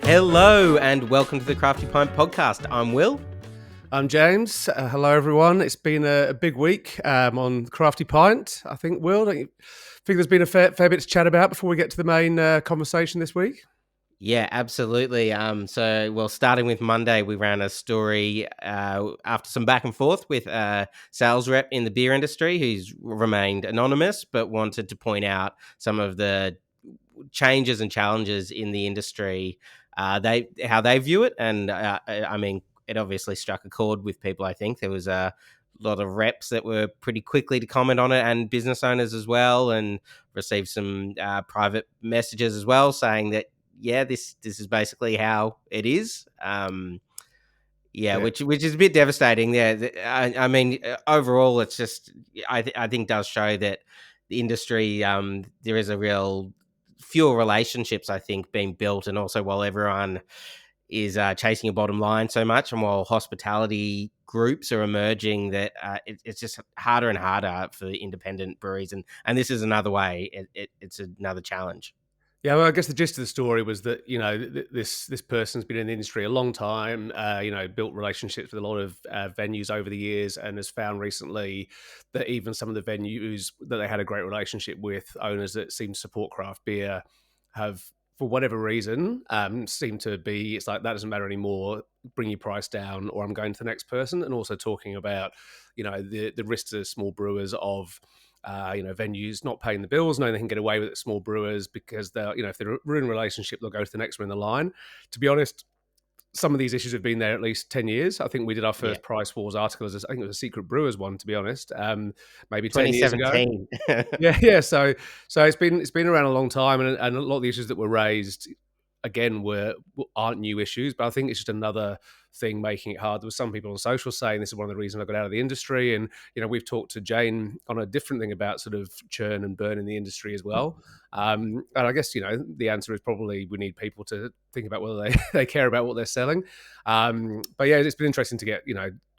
Hello and welcome to the Crafty Pint podcast. I'm Will. I'm James. Hello, everyone. It's been a big week on Crafty Pint. I think, Will, don't you think there's been a fair bit to chat about before we get to the main conversation this week? Yeah, absolutely. Starting with Monday, we ran a story after some back and forth with a sales rep in the beer industry who's remained anonymous, but wanted to point out some of the changes and challenges in the industry, how they view it, and it obviously struck a chord with people. I think there was a lot of reps that were pretty quickly to comment on it, and business owners as well, and received some private messages as well saying that this is basically how it is. Yeah. Which is a bit devastating. Yeah, overall, it's just I think does show that the industry, there is a real fewer relationships, I think, being built, and also while everyone is chasing a bottom line so much, and while hospitality groups are emerging, that it's just harder and harder for independent breweries, and this is another way. It's another challenge. Yeah, well, I guess the gist of the story was that this person's been in the industry a long time. Built relationships with a lot of venues over the years, and has found recently that even some of the venues that they had a great relationship with, owners that seem to support craft beer, have, for whatever reason, seem to be. It's like, that doesn't matter anymore. Bring your price down, or I'm going to the next person. And also talking about the risks to small brewers of venues not paying the bills, knowing they can get away with it, small brewers, because if they're in a relationship, they'll go to the next one in the line. To be honest, some of these issues have been there at least 10 years. I think we did our first Price Wars article I think it was a Secret Brewers one, to be honest, maybe 10 years ago. 2017. Yeah. So it's been around a long time, and a lot of the issues that were raised again aren't new issues, but I think it's just another thing making it hard. There were some people on social saying this is one of the reasons I got out of the industry, and we've talked to Jane on a different thing about sort of churn and burn in the industry as well. And I guess the answer is probably we need people to think about whether they care about what they're selling. But yeah, it's been interesting to get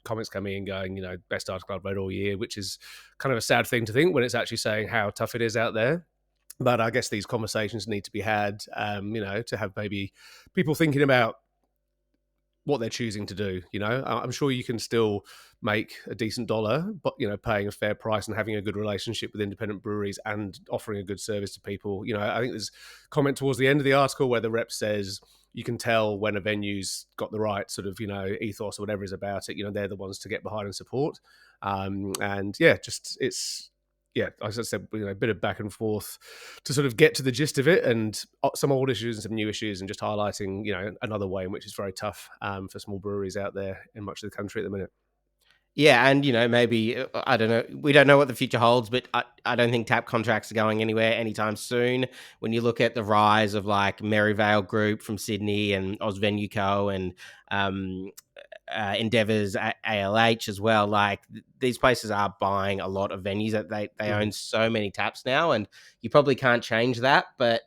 comments coming and going, best article I've read all year, which is kind of a sad thing to think when it's actually saying how tough it is out there. But I guess these conversations need to be had, to have maybe people thinking about what they're choosing to do. I'm sure you can still make a decent dollar, but paying a fair price and having a good relationship with independent breweries and offering a good service to people. I think there's a comment towards the end of the article where the rep says you can tell when a venue's got the right sort of ethos or whatever is about it. They're the ones to get behind and support. As I said, a bit of back and forth to sort of get to the gist of it, and some old issues and some new issues, and just highlighting, another way in which it's very tough for small breweries out there in much of the country at the minute. Yeah, and maybe, I don't know, we don't know what the future holds, but I don't think tap contracts are going anywhere anytime soon. When you look at the rise of like Merivale Group from Sydney and Oz Venue Co. and Endeavour's ALH as well, like these places are buying a lot of venues that they own so many taps now, and you probably can't change that, but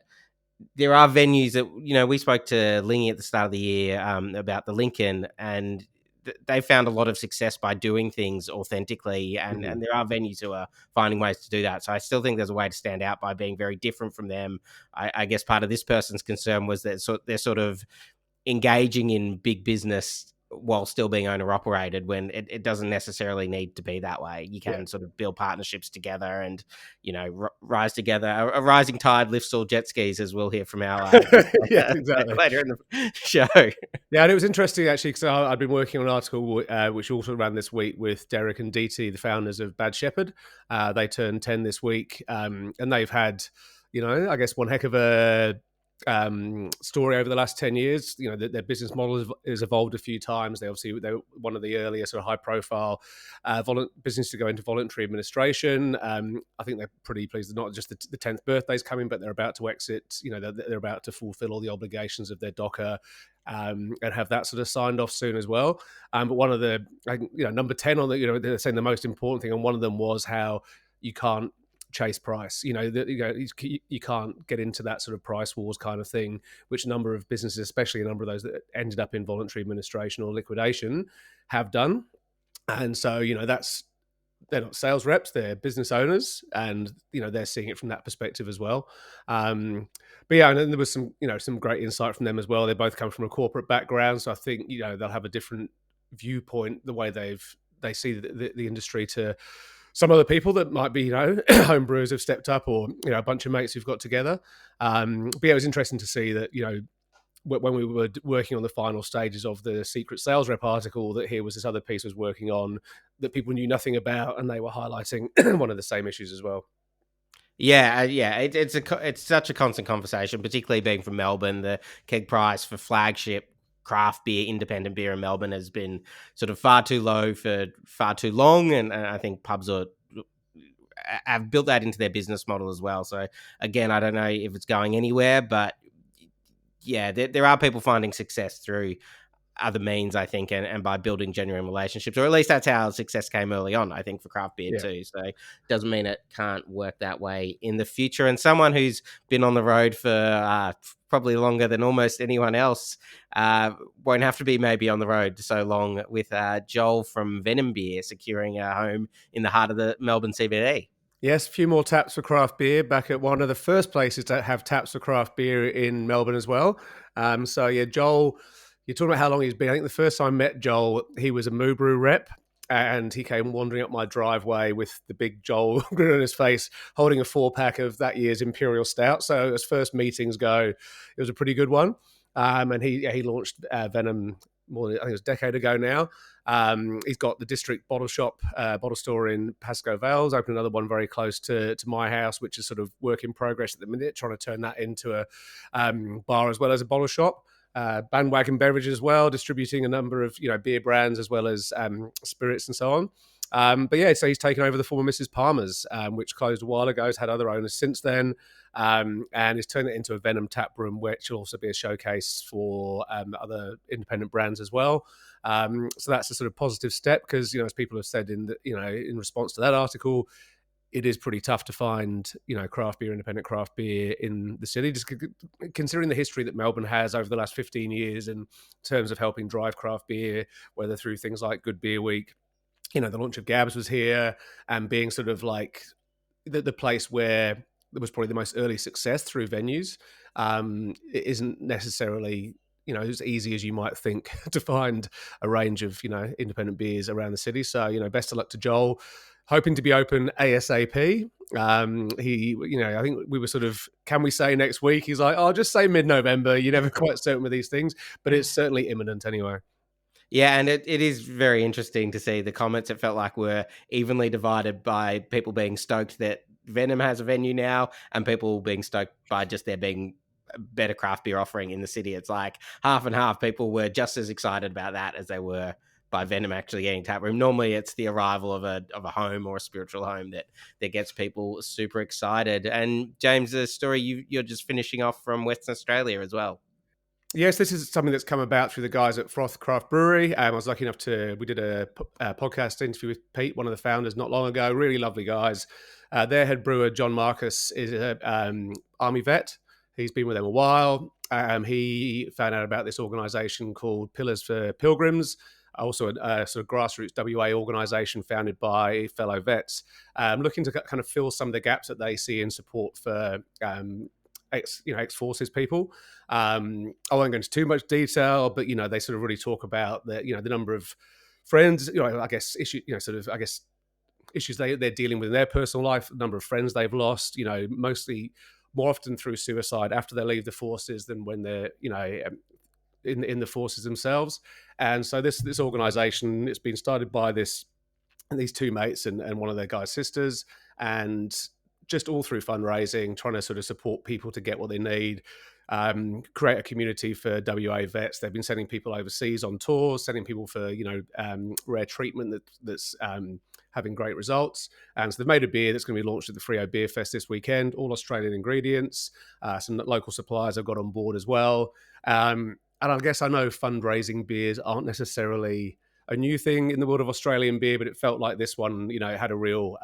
there are venues that, we spoke to Lingy at the start of the year about the Lincoln, and they found a lot of success by doing things authentically, and there are venues who are finding ways to do that. So I still think there's a way to stand out by being very different from them. I guess part of this person's concern was that they're sort of engaging in big business while still being owner operated, when it doesn't necessarily need to be that way. You can sort of build partnerships together and, rise together. A rising tide lifts all jet skis, as we'll hear from our exactly. later in the show. Yeah, and it was interesting actually, because I'd been working on an article which also ran this week with Derek and DT, the founders of Bad Shepherd. They turned 10 this week, and they've had, I guess one heck of a story over the last 10 years. Their business model has evolved a few times. They're one of the earlier sort of high profile business to go into voluntary administration. I think they're pretty pleased that not just the 10th birthday's coming, but they're about to exit. They're about to fulfill all the obligations of their DOCA, and have that sort of signed off soon as well. But one of the number 10 on the, they're saying the most important thing, and one of them was how you can't chase price. You can't get into that sort of price wars kind of thing, which a number of businesses, especially a number of those that ended up in voluntary administration or liquidation, have done. And so, they're not sales reps, they're business owners, and they're seeing it from that perspective as well. But yeah, and then there was some great insight from them as well. They both come from a corporate background, so I think they'll have a different viewpoint, the way they see the industry, to some other people that might be home brewers have stepped up, or a bunch of mates who've got together. But yeah, it was interesting to see that when we were working on the final stages of the secret sales rep article, that here was this other piece was working on that people knew nothing about, and they were highlighting one of the same issues as well. Yeah, it's such a constant conversation, particularly being from Melbourne. The keg price for flagship craft beer, independent beer in Melbourne has been sort of far too low for far too long, and I think pubs have built that into their business model as well. So again, I don't know if it's going anywhere, but yeah, there are people finding success through other means, I think, and by building genuine relationships, or at least that's how success came early on, I think, for craft beer too. So doesn't mean it can't work that way in the future. And someone who's been on the road for probably longer than almost anyone else won't have to be maybe on the road so long, with Joel from Venom Beer securing a home in the heart of the Melbourne CBD. Yes, a few more taps for craft beer, back at one of the first places to have taps for craft beer in Melbourne as well. So yeah, Joel, you're talking about how long he's been. I think the first time I met Joel, he was a Moo Brew rep, and he came wandering up my driveway with the big Joel grin on his face, holding a 4-pack of that year's Imperial Stout. So as first meetings go, it was a pretty good one. And he launched Venom more than, I think it was a decade ago now. He's got the District Bottle store in Pascoe Vales, opened another one very close to my house, which is sort of work in progress at the minute, trying to turn that into a bar as well as a bottle shop. Bandwagon Beverages as well, distributing a number of beer brands as well as spirits and so on. But yeah, so he's taken over the former Mrs. Palmer's, which closed a while ago. He's had other owners since then, and he's turned it into a Venom tap room, which will also be a showcase for other independent brands as well. So that's a sort of positive step, because as people have said in response to that article, it is pretty tough to find, craft beer, independent craft beer in the city, just considering the history that Melbourne has over the last 15 years in terms of helping drive craft beer, whether through things like Good Beer Week. The launch of Gabs was here, and being sort of like the place where there was probably the most early success through venues. It isn't necessarily as easy as you might think to find a range of independent beers around the city. So best of luck to Joel. Hoping to be open ASAP. I think we were sort of, can we say next week? He's like, oh, just say mid-November. You're never quite certain with these things, but it's certainly imminent anyway. Yeah, and it is very interesting to see the comments. It felt like were evenly divided by people being stoked that Venom has a venue now, and people being stoked by just there being a better craft beer offering in the city. It's like half and half. People were just as excited about that as they were by Venom actually getting tap room. Normally it's the arrival of a home or a spiritual home that gets people super excited. And James, the story you're just finishing off from Western Australia as well. Yes, this is something that's come about through the guys at Froth Craft Brewery. I was lucky enough we did a podcast interview with Pete, one of the founders, not long ago. Really lovely guys. Their head brewer, John Marcus, is an Army vet. He's been with them a while. He found out about this organisation called Pillars for Pilgrims, also a sort of grassroots WA organisation founded by fellow vets, looking to kind of fill some of the gaps that they see in support for ex-forces people. I won't go into too much detail, but they sort of really talk about the number of friends, issues they're dealing with in their personal life, the number of friends they've lost, mostly more often through suicide after they leave the forces than when they're in the forces themselves. And so this organization, it's been started by these two mates and one of their guys' sisters, and just all through fundraising, trying to sort of support people to get what they need, create a community for WA vets. They've been sending people overseas on tours, sending people for rare treatment that's having great results. And so they've made a beer that's going to be launched at the Freo Beer Fest this weekend, all Australian ingredients. Some local suppliers have got on board as well. And I guess I know fundraising beers aren't necessarily a new thing in the world of Australian beer, but it felt like this one, had a real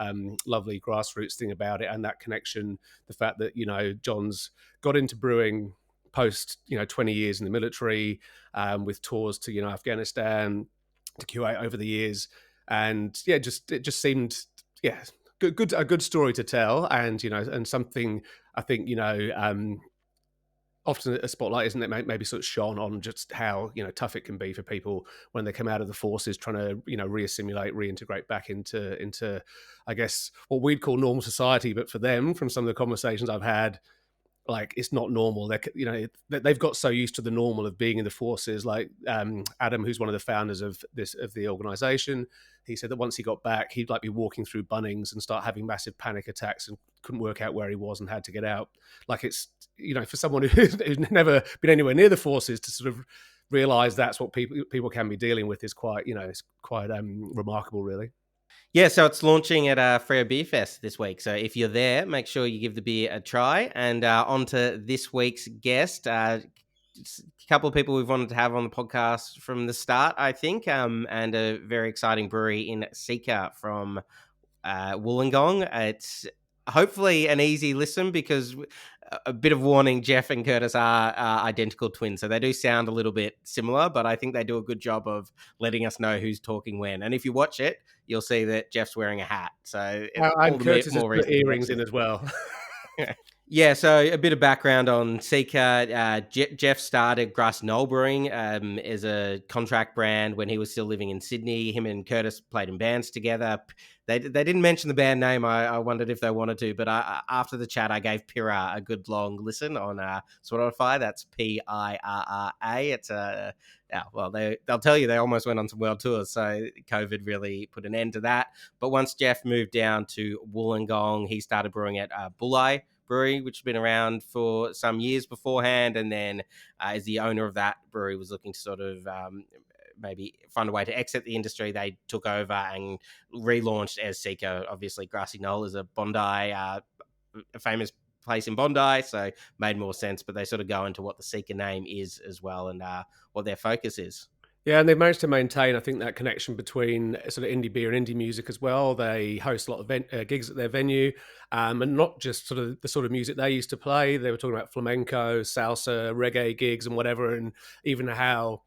lovely grassroots thing about it, and that connection, the fact that, John's got into brewing post, 20 years in the military, with tours to, Afghanistan, to Kuwait over the years. And yeah, it just seemed yeah, a good story to tell, and and something I think often a spotlight, isn't it, maybe sort of shone on just how tough it can be for people when they come out of the forces, trying to reassimilate, reintegrate back into I guess what we'd call normal society, but for them, from some of the conversations I've had, like it's not normal. They've got so used to the normal of being in the forces. Like Adam, who's one of the founders of the organization, he said that once he got back, he'd like be walking through Bunnings and start having massive panic attacks and couldn't work out where he was and had to get out. Like it's for someone who's never been anywhere near the forces to sort of realize that's what people can be dealing with is quite it's quite remarkable, really. Yeah, so it's launching at Freo Beer Fest this week. So if you're there, make sure you give the beer a try. And on to this week's guest. A couple of people we've wanted to have on the podcast from the start, I think, and a very exciting brewery in Sika from Wollongong. It's hopefully an easy listen because a bit of warning, Jeff and Curtis are identical twins, so they do sound a little bit similar, but I think they do a good job of letting us know who's talking when. And if you watch it, you'll see that Jeff's wearing a hat. So and Curtis has put earrings in as well. Yeah, so a bit of background on Sika. Jeff started Grassy Knoll Brewing as a contract brand when he was still living in Sydney. Him and Curtis played in bands together. They didn't mention the band name. I wondered if they wanted to, but after the chat, I gave Pirra a good long listen on Spotify. That's Pirra. It's they'll tell you they almost went on some world tours, so COVID really put an end to that. But once Jeff moved down to Wollongong, he started brewing at Bulli Brewery, which has been around for some years beforehand, and then as the owner of that brewery was looking to sort of maybe find a way to exit the industry, they took over and relaunched as Sika. Obviously, Grassy Knoll is a Bondi, a famous place in Bondi, so made more sense, but they sort of go into what the Sika name is as well and what their focus is. Yeah, and they've managed to maintain, I think, that connection between sort of indie beer and indie music as well. They host a lot of gigs at their venue, and not just sort of the sort of music they used to play. They were talking about flamenco, salsa, reggae gigs and whatever, and even how,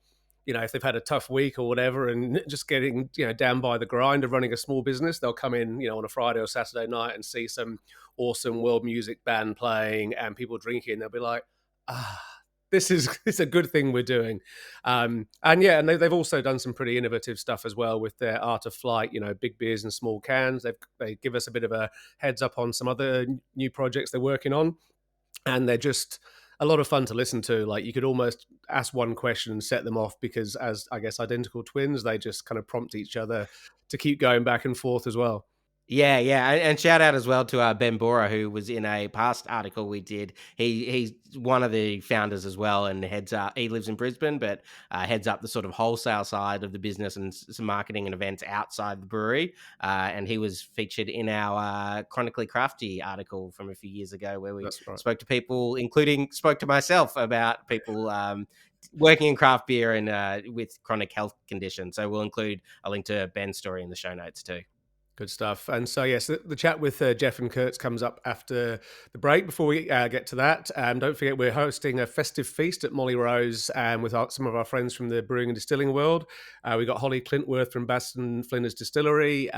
if they've had a tough week or whatever and just getting, down by the grind of running a small business, they'll come in, on a Friday or Saturday night and see some awesome world music band playing and people drinking. They'll be like, it's a good thing we're doing. And they've also done some pretty innovative stuff as well with their Art of Flight, big beers and small cans. They give us a bit of a heads up on some other new projects they're working on. And they're just a lot of fun to listen to. Like you could almost ask one question and set them off because as I guess identical twins, they just kind of prompt each other to keep going back and forth as well. Yeah, and shout out as well to Ben Bora, who was in a past article we did. He's one of the founders as well, and heads up. He lives in Brisbane, but heads up the sort of wholesale side of the business and some marketing and events outside the brewery. And he was featured in our Chronically Crafty article from a few years ago, where we spoke to people, spoke to myself about people working in craft beer and with chronic health conditions. So we'll include a link to Ben's story in the show notes too. Good stuff. And so, yes, the chat with Jeff and Kurtz comes up after the break. Before we get to that, don't forget we're hosting a festive feast at Molly Rose with some of our friends from the brewing and distilling world. We got Holly Clintworth from Baston Flinders Distillery,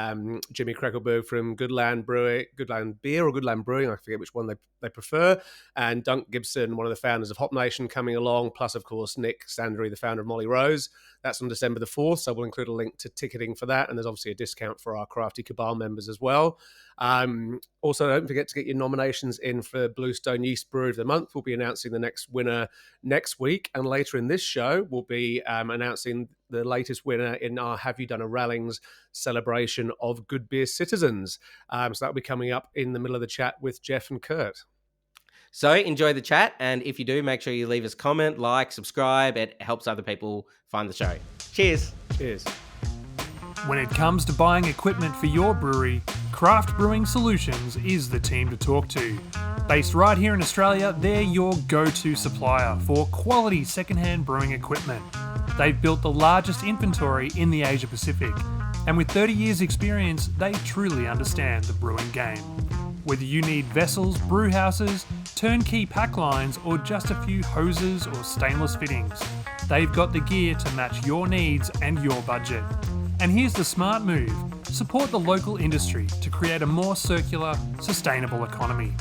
Jimmy Kreckelberg from Goodland Beer or Goodland Brewing, I forget which one they prefer, and Dunk Gibson, one of the founders of Hop Nation, coming along, plus, of course, Nick Sandry, the founder of Molly Rose. That's on December the 4th, so we'll include a link to ticketing for that, and there's obviously a discount for our Crafty Cabal members as well. Also, don't forget to get your nominations in for Bluestone Yeast Brewery of the Month. We'll be announcing the next winner next week, and later in this show, we'll be announcing the latest winner in our Have You Done a Rallings celebration of Good Beer Citizens. So that'll be coming up in the middle of the chat with Jeff and Kurt. So enjoy the chat, and if you do, make sure you leave us a comment, like, subscribe. It helps other people find the show. Cheers. Cheers. When it comes to buying equipment for your brewery, Craft Brewing Solutions is the team to talk to. Based right here in Australia, they're your go-to supplier for quality secondhand brewing equipment. They've built the largest inventory in the Asia Pacific, and with 30 years experience, they truly understand the brewing game. Whether you need vessels, brew houses, turnkey pack lines, or just a few hoses or stainless fittings, they've got the gear to match your needs and your budget. And here's the smart move. support the local industry to create a more circular, sustainable economy.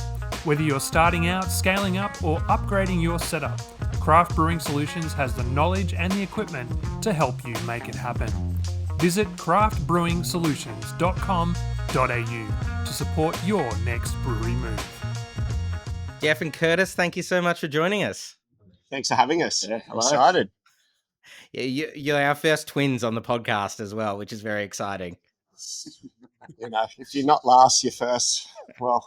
Whether you're starting out, scaling up, or upgrading your setup, Craft Brewing Solutions has the knowledge and the equipment to help you make it happen. Visit craftbrewingsolutions.com.au to support your next brewery move. Jeff and Curtis, thank you so much for joining us. Thanks for having us. Yeah, I'm excited. Yeah, you're our first twins on the podcast as well, which is very exciting. If you're not last, you're first. Well,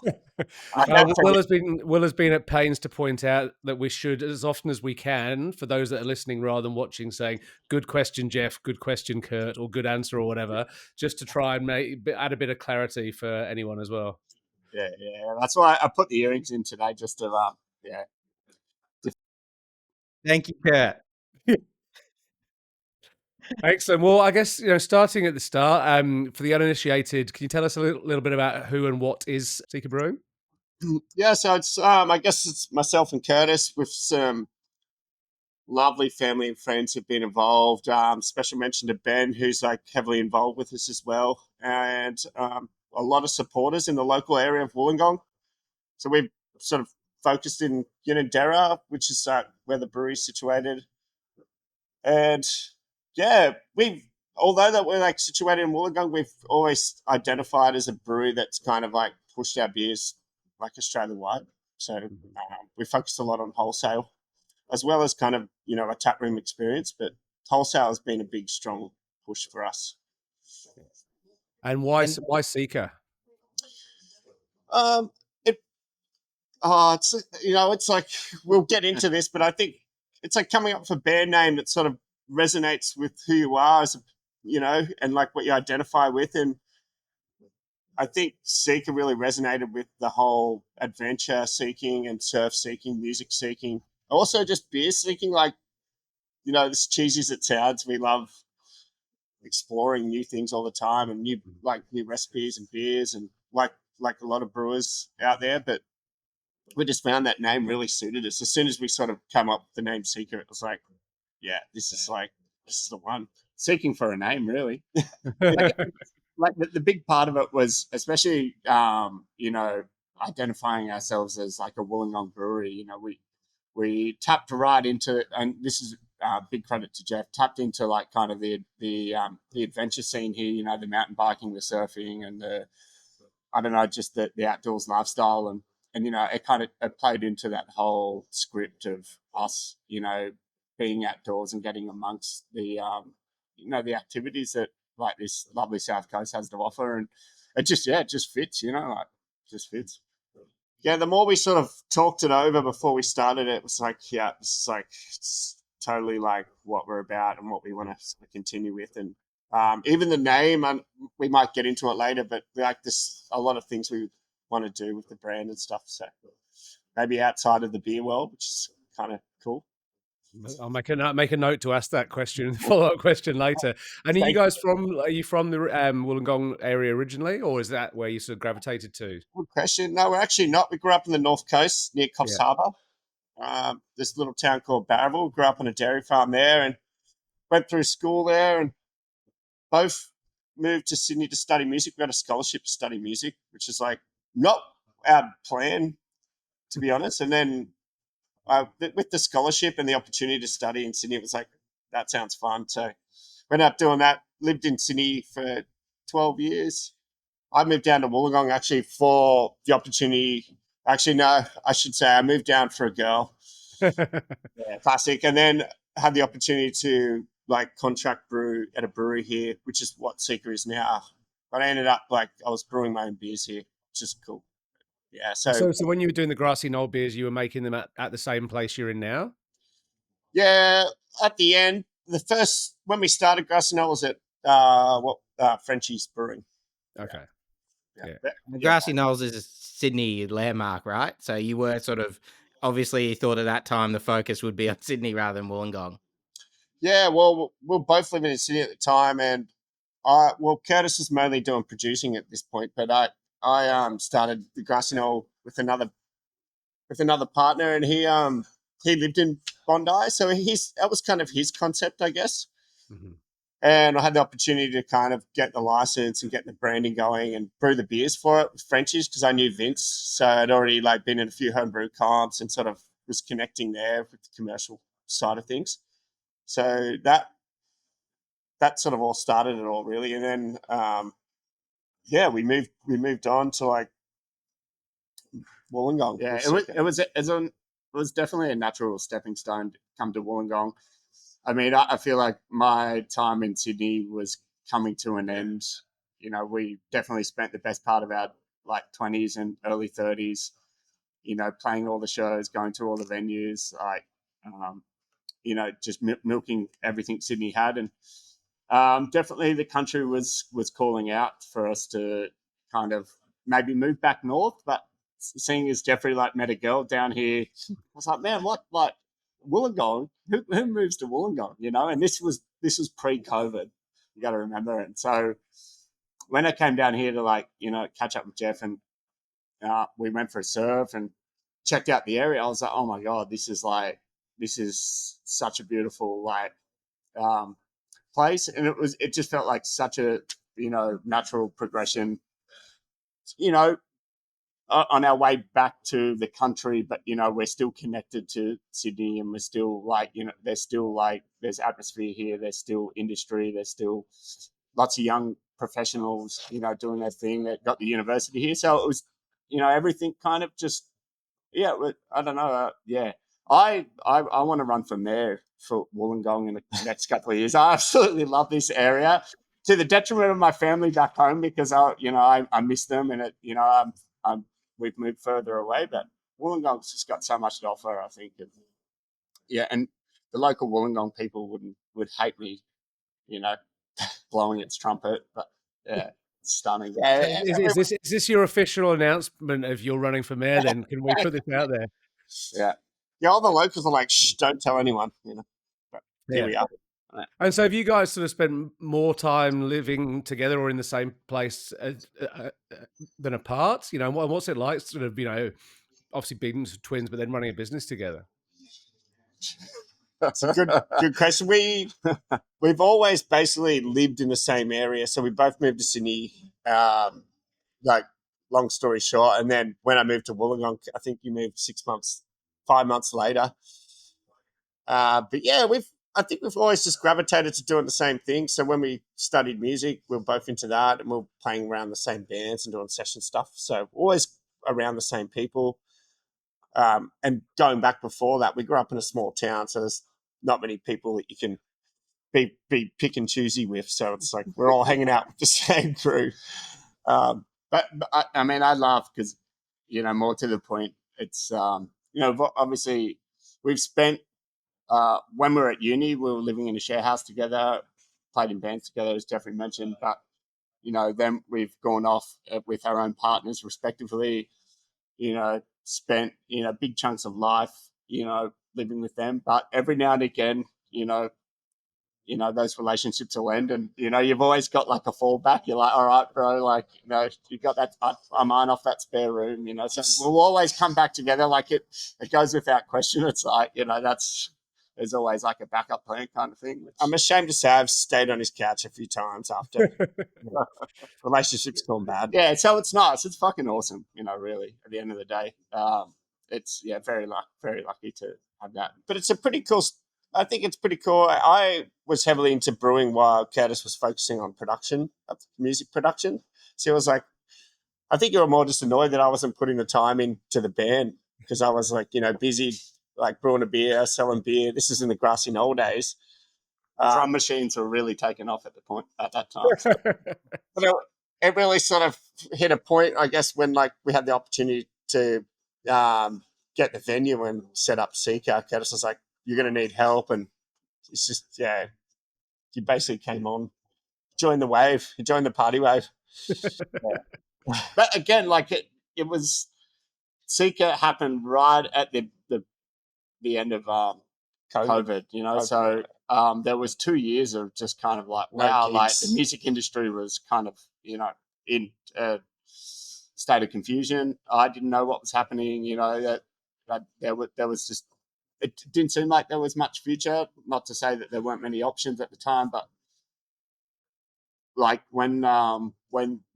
Will has been at pains to point out that we should, as often as we can, for those that are listening rather than watching, saying "Good question, Jeff," "Good question, Kurt," or "Good answer," or whatever, just to try and add a bit of clarity for anyone as well. Yeah. That's why I put the earrings in today, just to Thank you, Kurt. Excellent. Well, I guess, starting at the start, for the uninitiated, can you tell us a little bit about who and what is Seeker Brewing? Yeah, so it's I guess it's myself and Curtis with some lovely family and friends who've been involved. Special mention to Ben, who's like heavily involved with us as well, and a lot of supporters in the local area of Wollongong. So we've sort of focused in Unanderra, which is where the brewery is situated, and although that we're like situated in Wollongong, we've always identified as a brewery that's kind of like pushed our beers like Australia-wide. So we focused a lot on wholesale, as well as kind of, a tap room experience, but wholesale has been a big, strong push for us. And why Seeker? It's like, we'll get into this, but I think it's like coming up with a band name that sort of resonates with who you are, and like what you identify with. And I think Seeker really resonated with the whole adventure seeking and surf seeking, music seeking, also just beer seeking. Like, as cheesy as it sounds, we love exploring new things all the time and new recipes and beers, and like a lot of brewers out there. But we just found that name really suited us. As soon as we sort of come up with the name Seeker, it was like, yeah, this is the one. Seeking for a name, really. Like the big part of it was, especially, identifying ourselves as like a Wollongong brewery. We tapped right into it, and this is big credit to Jeff. Tapped into like kind of the adventure scene here. The mountain biking, the surfing, and the outdoors lifestyle, and it kind of played into that whole script of us, being outdoors and getting amongst the the activities that like this lovely South Coast has to offer. And it just fits, just fits. Yeah, the more we sort of talked it over before we started, it was like, yeah, this is like, it's totally like what we're about and what we want to sort of continue with. And even the name, we might get into it later, but like this, a lot of things we want to do with the brand and stuff. So maybe outside of the beer world, which is kind of cool. I'll make a note to ask that question, follow-up question later. And are you guys from the Wollongong area originally, or is that where you sort of gravitated to? Good question. No, we're actually not. We grew up in the North Coast near Coffs Harbour. This little town called Barraville. We grew up on a dairy farm there and went through school there, and both moved to Sydney to study music. We got a scholarship to study music, which is like not our plan, to be honest. And then with the scholarship and the opportunity to study in Sydney, it was like, that sounds fun. So went out doing that, lived in Sydney for 12 years. I moved down to Wollongong actually for the opportunity. Actually, no, I should say I moved down for a girl. Classic. And then had the opportunity to like contract brew at a brewery here, which is what Seeker is now. But I ended up I was brewing my own beers here, which is cool. Yeah. So when you were doing the Grassy Knoll beers, you were making them at the same place you're in now? Yeah. At the end, when we started Grassy Knoll was at Frenchie's Brewing. Okay. Yeah. Grassy Knolls is a Sydney landmark, right? So you were sort of, obviously you thought at that time the focus would be on Sydney rather than Wollongong. Yeah, well, we were both living in Sydney at the time, and Curtis was mainly doing producing at this point, but I started the Grassy Knoll with another partner, and he lived in Bondi, so that was kind of his concept, I guess. Mm-hmm. And I had the opportunity to kind of get the license and get the branding going and brew the beers for it with Frenchies, because I knew Vince. So I'd already like been in a few homebrew comps and sort of was connecting there with the commercial side of things. So that sort of all started it all, really. And then we moved on to like Wollongong. Yeah, it was definitely a natural stepping stone to come to Wollongong. I mean, I feel like my time in Sydney was coming to an end. You know, we definitely spent the best part of our like 20s and early 30s, you know, playing all the shows, going to all the venues, like, you know, just milking everything Sydney had. And definitely the country was calling out for us to kind of maybe move back north. But seeing as Jeffrey like met a girl down here, I was like, man, what, like, Wollongong? Who moves to Wollongong? You know, and this was pre-COVID. You got to remember. And so when I came down here to like, you know, catch up with Jeff, and we went for a surf and checked out the area, I was like, oh my god, this is such a beautiful like place, and it just felt like such a, you know, natural progression, you know, on our way back to the country. But you know, we're still connected to Sydney, and we're still like, you know, there's atmosphere here, there's still industry, there's still lots of young professionals, you know, doing their thing that got the university here. So it was, you know, everything kind of just, yeah, I don't know, I want to run for mayor for Wollongong in the next couple of years. I absolutely love this area, to the detriment of my family back home, because I miss them, and we've moved further away. But Wollongong's just got so much to offer, I think. And the local Wollongong people would hate me, you know, blowing its trumpet, but yeah, it's stunning. Yeah, is this your official announcement of you're running for mayor? Then can we put this out there? Yeah. All the locals are like, shh, don't tell anyone, you know. But here we are. And so, have you guys sort of spent more time living together or in the same place than apart? You know, what's it like, sort of, you know, obviously being twins, but then running a business together? That's a good question. We've always basically lived in the same area, so we both moved to Sydney. Like, long story short, and then when I moved to Wollongong, I think you moved 5 months later. But yeah, I think we've always just gravitated to doing the same thing. So when we studied music, we were both into that, and we were playing around the same bands and doing session stuff. So always around the same people. And going back before that, we grew up in a small town, so there's not many people that you can be pick and choosy with. So it's like we're all hanging out with the same crew. But I mean, I laugh because, you know, more to the point, it's, you know, obviously we've spent, when we were at uni, we were living in a share house together, played in bands together, as Jeffrey mentioned. But, you know, then we've gone off with our own partners respectively, you know, spent, you know, big chunks of life, you know, living with them. But every now and again, you know, those relationships will end, and, you know, you've always got like a fallback. You're like, all right, bro, like, you know, you got that, I'm on off that spare room, you know, so we'll always come back together. Like it goes without question. It's like, you know, there's always like a backup plan kind of thing. I'm ashamed to say I've stayed on his couch a few times after relationships gone bad. Yeah, so it's nice. It's fucking awesome, you know, really, at the end of the day. It's, yeah, very lucky to have that. But it's a pretty cool, I think it's pretty cool. I was heavily into brewing while Curtis was focusing on production, music production. So it was like, I think you were more just annoyed that I wasn't putting the time into the band, because I was like, you know, busy, like brewing a beer, selling beer. This is in the grassy knoll days. Drum machines were really taken off at that time. So. But it really sort of hit a point, I guess, when like we had the opportunity to get the venue and set up Seeker. Curtis was like, you're going to need help. And it's just, yeah, he basically came on, joined the wave. He joined the party wave. Yeah. But again, like it was, Seeker happened right at the end of COVID, you know. So there was 2 years of just kind of like, wow, like the music industry was kind of, you know, in a state of confusion. I didn't know what was happening, you know, that there was just, it didn't seem like there was much future. Not to say that there weren't many options at the time, but like when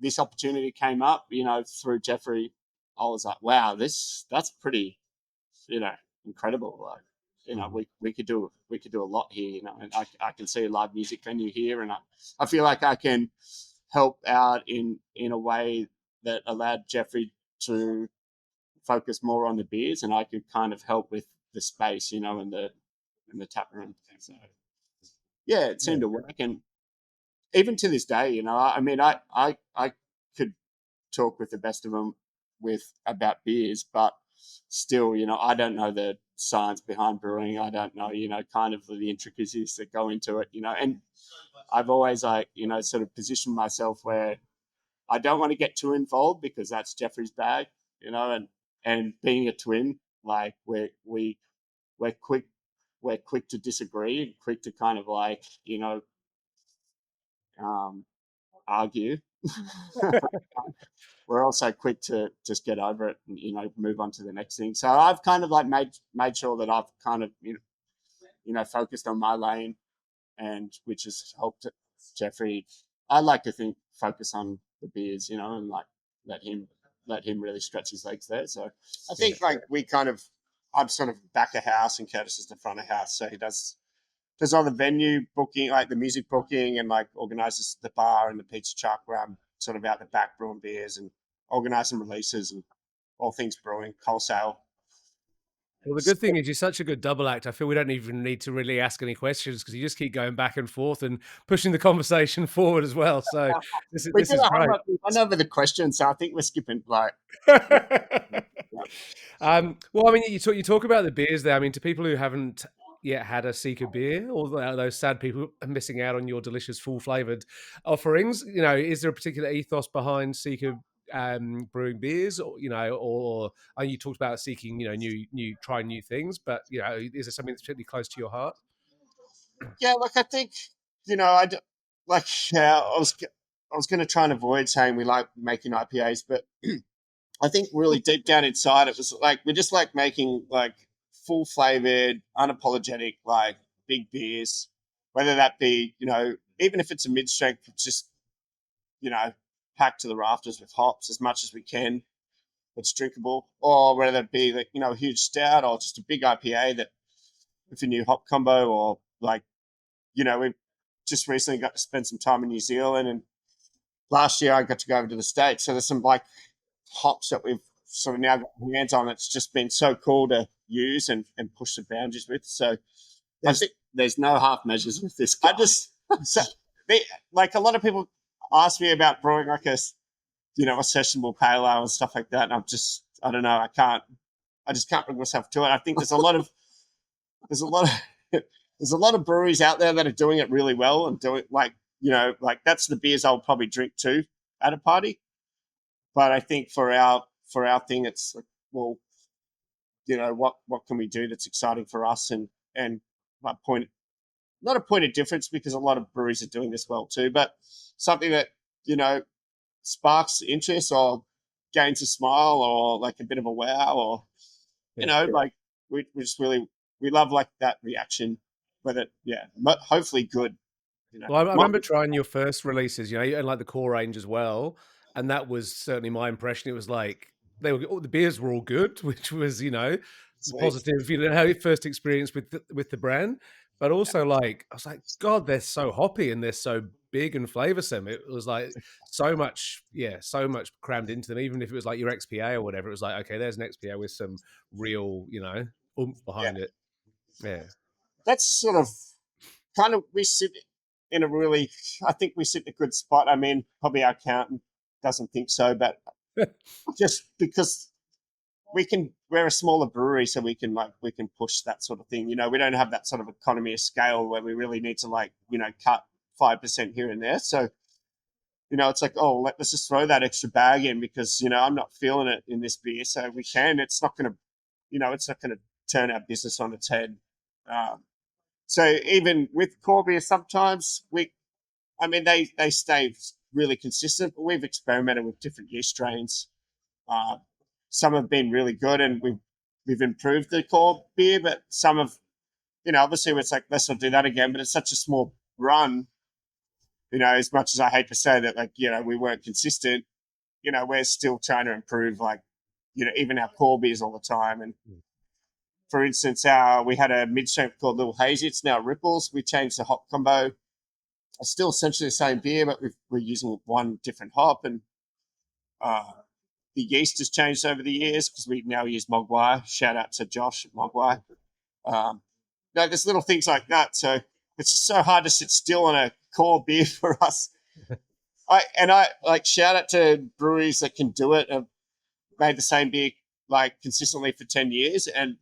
this opportunity came up, through Jeffrey, I was like, wow, that's pretty, incredible. Like, we could do a lot here, and I can see a live music venue here, and I feel like I can help out in a way that allowed Jeffrey to focus more on the beers, and I could kind of help with the space, in the tap room. So yeah, it seemed to work, and even to this day, I mean, I could talk with the best of them about beers, but still, I don't know the science behind brewing. I don't know, kind of the intricacies that go into it, and I've always sort of positioned myself where I don't want to get too involved because that's Jeffrey's bag, and being a twin, like we're quick to disagree and quick to kind of argue. We're also quick to just get over it and move on to the next thing. So I've kind of made sure that I've kind of focused on my lane, and which has helped Jeffrey. I like to think focus on the beers, and let him really stretch his legs there. So I think I'm sort of back of house and Curtis is the front of house, so he does all the venue booking, like the music booking, and like organizes the bar and the pizza truck where I'm sort of out the back brewing beers and organizing releases and all things brewing, wholesale. Well, the good thing is you're such a good double act. I feel we don't even need to really ask any questions because you just keep going back and forth and pushing the conversation forward as well. So this is great. We went over the questions, so I think we're skipping well, I mean, you talk about the beers there. I mean, to people who haven't yet had a Seeker beer, or those sad people missing out on your delicious full flavored offerings, is there a particular ethos behind Seeker brewing beers, or you talked about seeking trying new things, but is there something that's particularly close to your heart? Yeah, look, I think I was going to try and avoid saying we like making IPAs, but I think really deep down inside it was like we just like making like full flavored, unapologetic, like big beers, whether that be even if it's a mid strength, just packed to the rafters with hops as much as we can. It's drinkable, or whether it be like a huge stout or just a big IPA that with a new hop combo, or like we just recently got to spend some time in New Zealand, and last year I got to go over to the States. So there's some like hops that we've sort of now got our hands on. It's just been so cool to use and push the boundaries with. So there's no half measures with this guy. Like a lot of people ask me about brewing like a sessionable pale ale and stuff like that, and I don't know, I just can't bring myself to it. I think there's a lot of breweries out there that are doing it really well and doing like that's the beers I'll probably drink too at a party. But I think for our thing, it's like, well, what can we do that's exciting for us, and not a point of difference, because a lot of breweries are doing this well too, but something that sparks interest or gains a smile or like a bit of a wow, or like we just really we love like that reaction, whether hopefully good. Well, I remember trying your first releases, and like the core range as well, and that was certainly my impression. It was like the beers were all good, which was positive. How your first experience with the brand, but also like I was like, God, they're so hoppy and they're so big and flavoursome. It was like so much crammed into them. Even if it was like your XPA or whatever, it was like, okay, there's an XPA with some real oomph behind it. Yeah, that's sort of kind of we sit in I think we sit in a good spot. I mean, probably our accountant doesn't think so, but just because we're a smaller brewery, so we can push that sort of thing. We don't have that sort of economy of scale where we really need to cut 5% here and there. So, it's like, oh, let's just throw that extra bag in because, I'm not feeling it in this beer. So we can, it's not going to turn our business on its head. So even with core beer, sometimes they stay really consistent, but we've experimented with different yeast strains. Some have been really good, and we've improved the core beer, but some have, obviously it's like, let's not do that again, but it's such a small run as much as I hate to say that, like, we weren't consistent, we're still trying to improve, like, even our core beers all the time. And for instance, we had a mid-strength called Little Hazy. It's now Ripples. We changed the hop combo. It's still essentially the same beer, but we're using one different hop. And the yeast has changed over the years because we now use Mogwai. Shout out to Josh at Mogwai. There's little things like that. So it's just so hard to sit still on a core beer for us. I like shout out to breweries that can do it. Have made the same beer like consistently for 10 years and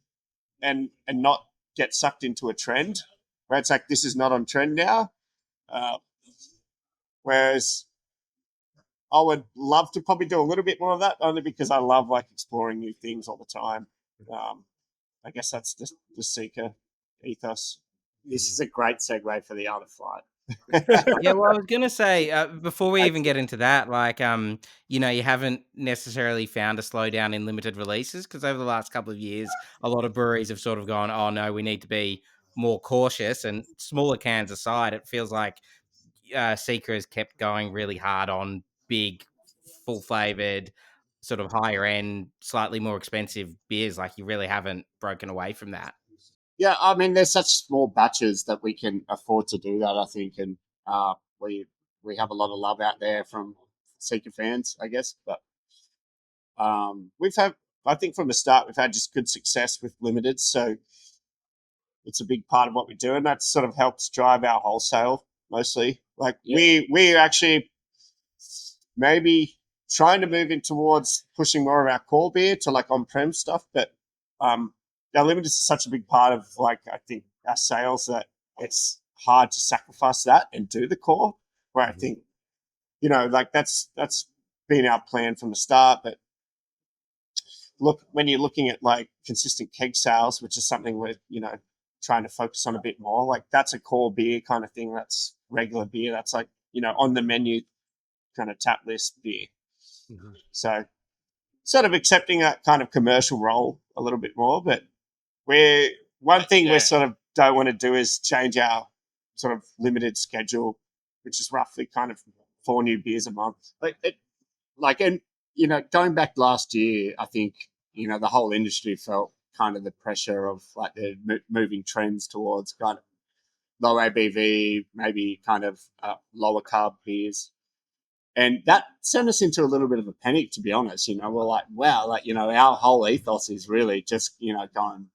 not get sucked into a trend where it's like, this is not on trend now. Whereas I would love to probably do a little bit more of that, only because I love like exploring new things all the time. I guess that's just the Seeker ethos. This is a great segue for the Art of Flight. Yeah, well, I was gonna say before we even get into that, like, you haven't necessarily found a slowdown in limited releases, because over the last couple of years, a lot of breweries have sort of gone, "Oh no, we need to be more cautious." And smaller cans aside, it feels like Seeker has kept going really hard on big, full flavored, sort of higher end, slightly more expensive beers. Like, you really haven't broken away from that. Yeah, I mean, there's such small batches that we can afford to do that, I think, and we have a lot of love out there from Seeker fans, I guess. But I think from the start, we've had just good success with limited, so it's a big part of what we do, and that sort of helps drive our wholesale mostly. Like, we actually maybe trying to move in towards pushing more of our core beer to like on-prem stuff, but our limited is such a big part of, like, I think our sales that it's hard to sacrifice that and do the core, where I think, like that's been our plan from the start. But look, when you're looking at like consistent keg sales, which is something we're, trying to focus on a bit more, like that's a core beer kind of thing. That's regular beer. That's like, on the menu kind of tap list beer. Mm-hmm. So sort of accepting that kind of commercial role a little bit more, but we sort of don't want to do is change our sort of limited schedule, which is roughly kind of 4 new beers a month. Going back last year, I think, the whole industry felt kind of the pressure of like the moving trends towards kind of low ABV, maybe kind of lower carb beers. And that sent us into a little bit of a panic, to be honest. We're like, wow, like, our whole ethos is really just, going,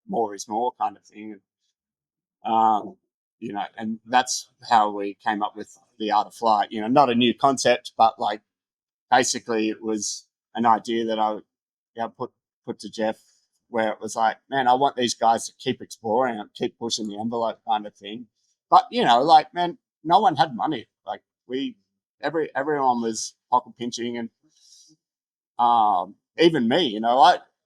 more is more kind of thing. And that's how we came up with the Art of Flight. Not a new concept, but like basically it was an idea that I put to Jeff, where it was like, man, I want these guys to keep exploring and keep pushing the envelope kind of thing. But, like, man, no one had money. Like everyone was pocket pinching, and even me,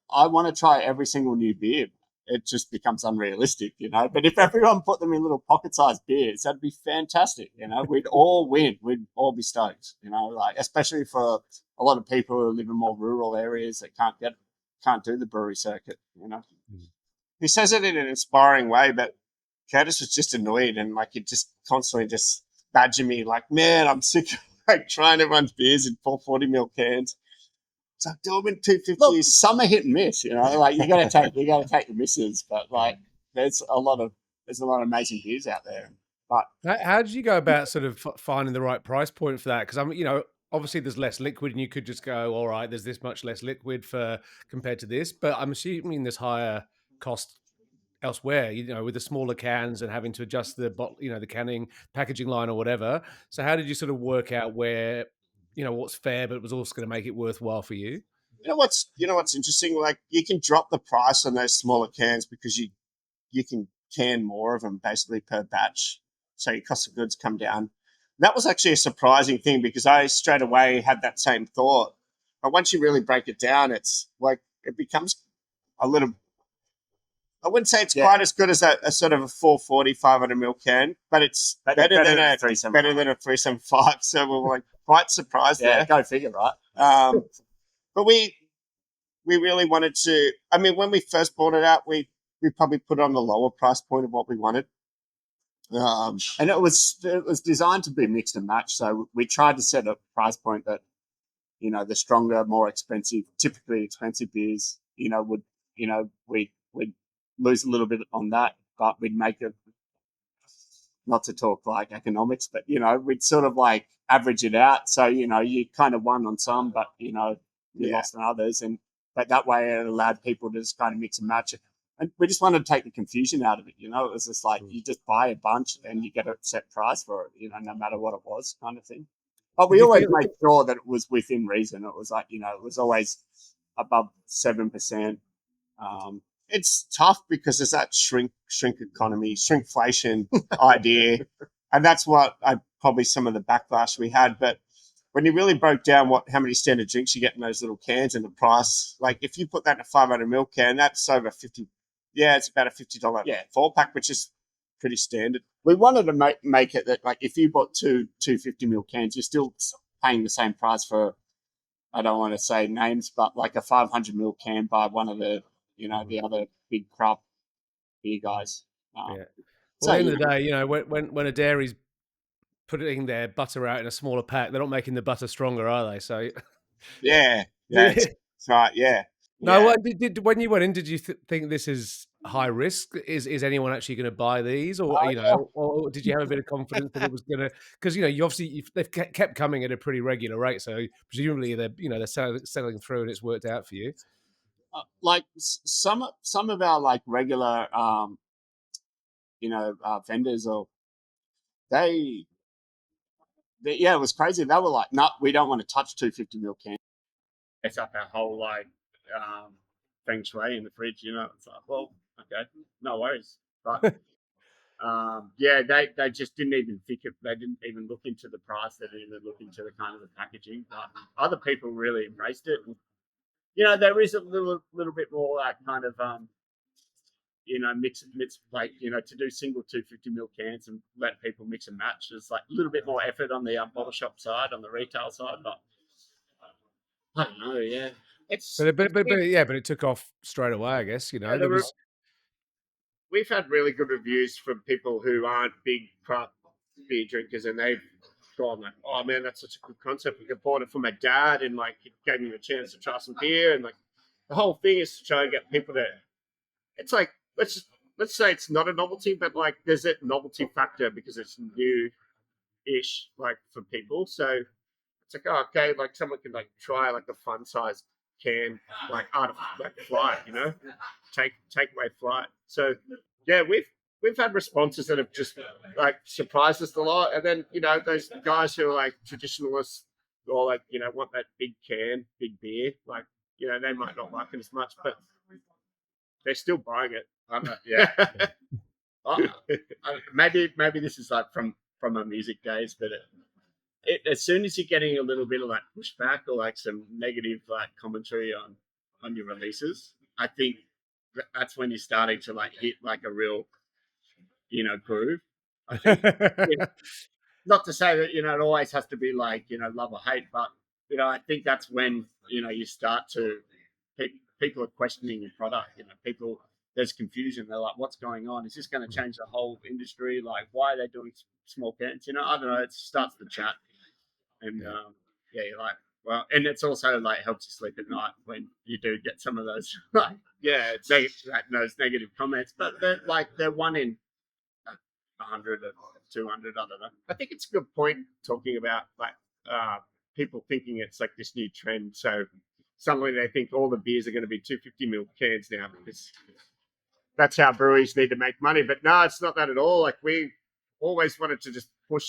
I want to try every single new beer. It just becomes unrealistic, But if everyone put them in little pocket-sized beers, that'd be fantastic, We'd all win. We'd all be stoked, like, especially for a lot of people who live in more rural areas that can't do the brewery circuit, He says it in an inspiring way, but Curtis was just annoyed, and like he just constantly just badger me, like, man, I'm sick of like trying everyone's beers in 440ml cans. It's like, do them in 250s. Look, some are hit and miss, like you gotta take the misses, but like there's a lot of amazing beers out there. But how did you go about sort of finding the right price point for that? Because obviously there's less liquid, and you could just go, all right, there's this much less liquid compared to this, but I'm assuming there's higher cost elsewhere, with the smaller cans and having to adjust the the canning packaging line or whatever. So how did you sort of work out where, what's fair, but was also going to make it worthwhile for you? What's interesting? Like, you can drop the price on those smaller cans because you can can more of them basically per batch. So your cost of goods come down. That was actually a surprising thing because I straight away had that same thought. But once you really break it down, it's like it becomes a little, I wouldn't say it's quite as good as a sort of a 440, 500ml can, but it's better than a 375. So we're like quite surprised there. Go figure, right? But we really wanted to, I mean, when we first brought it out, we probably put it on the lower price point of what we wanted. And it was designed to be mixed and match. So we tried to set a price point that, you know, the stronger, more expensive, typically expensive beers, you know, would, you know, we'd lose a little bit on that, but we'd make it, not to talk like economics, but, you know, we'd sort of like average it out. So, you know, you kind of won on some, but, you know, you lost on others. But that way it allowed people to just kind of mix and match it. And we just wanted to take the confusion out of it, you know. It was just like you just buy a bunch and you get a set price for it, you know, no matter what it was, kind of thing. But we always made sure that it was within reason. It was like, you know, it was always above 7%. It's tough because there's that shrink economy, shrinkflation idea. And that's what probably some of the backlash we had. But when you really broke down how many standard drinks you get in those little cans and the price, like if you put that in a 500 ml can, that's over 50. Yeah, it's about a $50 4-pack, which is pretty standard. We wanted to make it that, like, if you bought two 250 ml cans, you're still paying the same price for, I don't want to say names, but like a 500 ml can by one of the, you know, the other big craft beer guys. Well, so, at the end of the day, you know, when a dairy's putting their butter out in a smaller pack, they're not making the butter stronger, are they? So yeah, that's right. Yeah. No, well, did when you went in, did you think this is high risk? Is anyone actually going to buy these, or you know, or did you have a bit of confidence that it was going to? Because you know, they've kept coming at a pretty regular rate, so presumably they're selling through and it's worked out for you. Like some of our like regular you know, vendors, or they yeah, it was crazy. They were like, no, we don't want to touch 250 ml cans. It's up our whole like feng shui in the fridge, you know. It's like, well, okay, no worries. But yeah, they just didn't even think it. They didn't even look into the price. They didn't even look into the kind of the packaging. But other people really embraced it. And, you know, there is a little bit more like kind of you know, mix like, you know, to do single 250 ml cans and let people mix and match. There's like a little bit more effort on the bottle shop side, on the retail side, but I don't know. Yeah, but it took off straight away, I guess. You know, we've had really good reviews from people who aren't big craft beer drinkers, and they've gone like, "Oh man, that's such a good concept. We bought it for my dad, and like it gave him a chance to try some beer." And like the whole thing is to try and get people to. It's like let's say it's not a novelty, but like there's a novelty factor because it's new-ish, like for people. So it's like, oh, okay, like someone can like try like a fun size can, like art of like flight, you know, take away flight. So yeah, we've had responses that have just like surprised us a lot. And then, you know, those guys who are like traditionalists or like, you know, want that big can, big beer, like, you know, they might not like it as much, but they're still buying it. Yeah. Maybe this is like from my music days, but as soon as you're getting a little bit of like pushback or like some negative like commentary on your releases, I think that's when you're starting to like hit like a real, you know, groove. I think, you know, not to say that, you know, it always has to be like, you know, love or hate, but, you know, I think that's when, you know, you start to, people are questioning your product, you know, there's confusion. They're like, what's going on? Is this going to change the whole industry? Like, why are they doing small cans? You know, I don't know. It starts the chat. And yeah, you're like, well, and it's also like helps you sleep at night when you do get some of those, like, it's those negative comments. But they're one in 100 or 200. I don't know. I think it's a good point talking about like people thinking it's like this new trend. So suddenly they think all the beers are going to be 250 ml cans now because that's how breweries need to make money. But no, it's not that at all. Like we always wanted to just push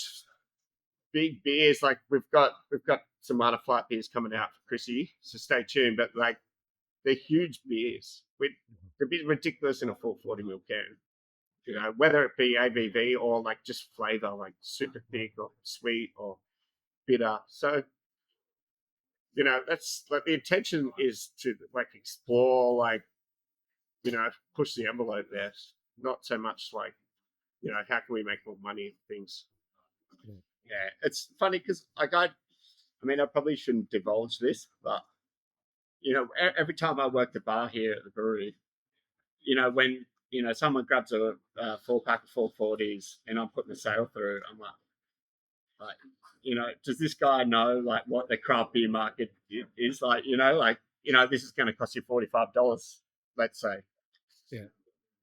big beers. Like we've got some other flight beers coming out for Chrissy, so stay tuned. But like they're huge beers. They'd be ridiculous in a full 40 ml can. You know, whether it be ABV or like just flavor, like super thick or sweet or bitter. So, you know, that's like the intention is to like explore, like, you know, push the envelope there. Not so much like, you know, how can we make more money and things. Yeah, it's funny because I mean, I probably shouldn't divulge this, but, you know, every time I work the bar here at the brewery, you know, when you know, someone grabs a 4-pack of 440s and I'm putting a sale through, I'm like, you know, does this guy know like what the craft beer market is like? You know, this is going to cost you $45, let's say. Yeah.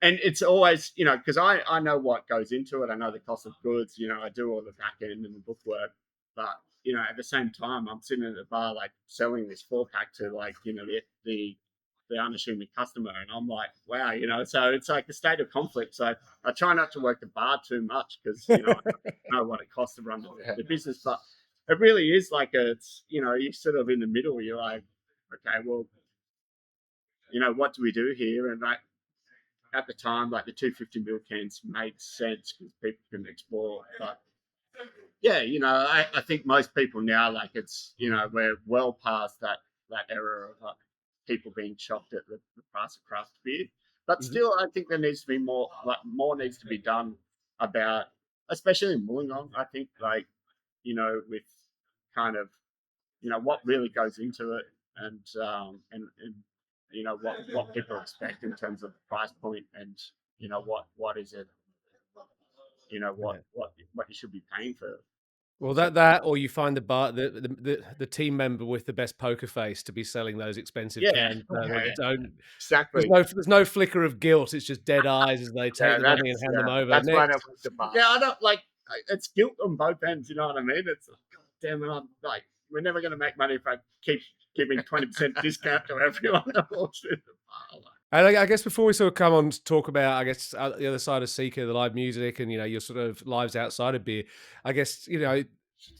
And it's always, you know, because I know what goes into it. I know the cost of goods. You know, I do all the back end and the bookwork. But, you know, at the same time, I'm sitting at the bar, like, selling this 4-pack to, like, you know, the unassuming customer. And I'm like, wow, you know, so it's like a state of conflict. So I try not to work the bar too much because, you know, I know what it costs to run the business. But it really is like it's, you know, you're sort of in the middle. You're like, okay, well, you know, what do we do here? And like, at the time, like the 250ml cans made sense because people can explore. But yeah, you know, I think most people now, like it's, you know, we're well past that era of people being shocked at the price of craft beer. But still, I think there needs to be more needs to be done about, especially in Wollongong. I think, like, you know, with kind of, you know, what really goes into it, and you know what people expect in terms of price point, and you know what is it, you know what you should be paying for. Well, that or you find the team member with the best poker face to be selling those expensive cans. They don't, Exactly. There's no flicker of guilt. It's just dead eyes as they take the money and hand them over. That's why I don't like the bar. Yeah, I don't like. It's guilt on both ends. You know what I mean? It's like, God damn it! I'm like, we're never going to make money if I keep giving 20% discount to everyone that walks through the bar. And I guess before we sort of come on to talk about, I guess, the other side of Seeker, the live music, and, you know, your sort of lives outside of beer, I guess, you know,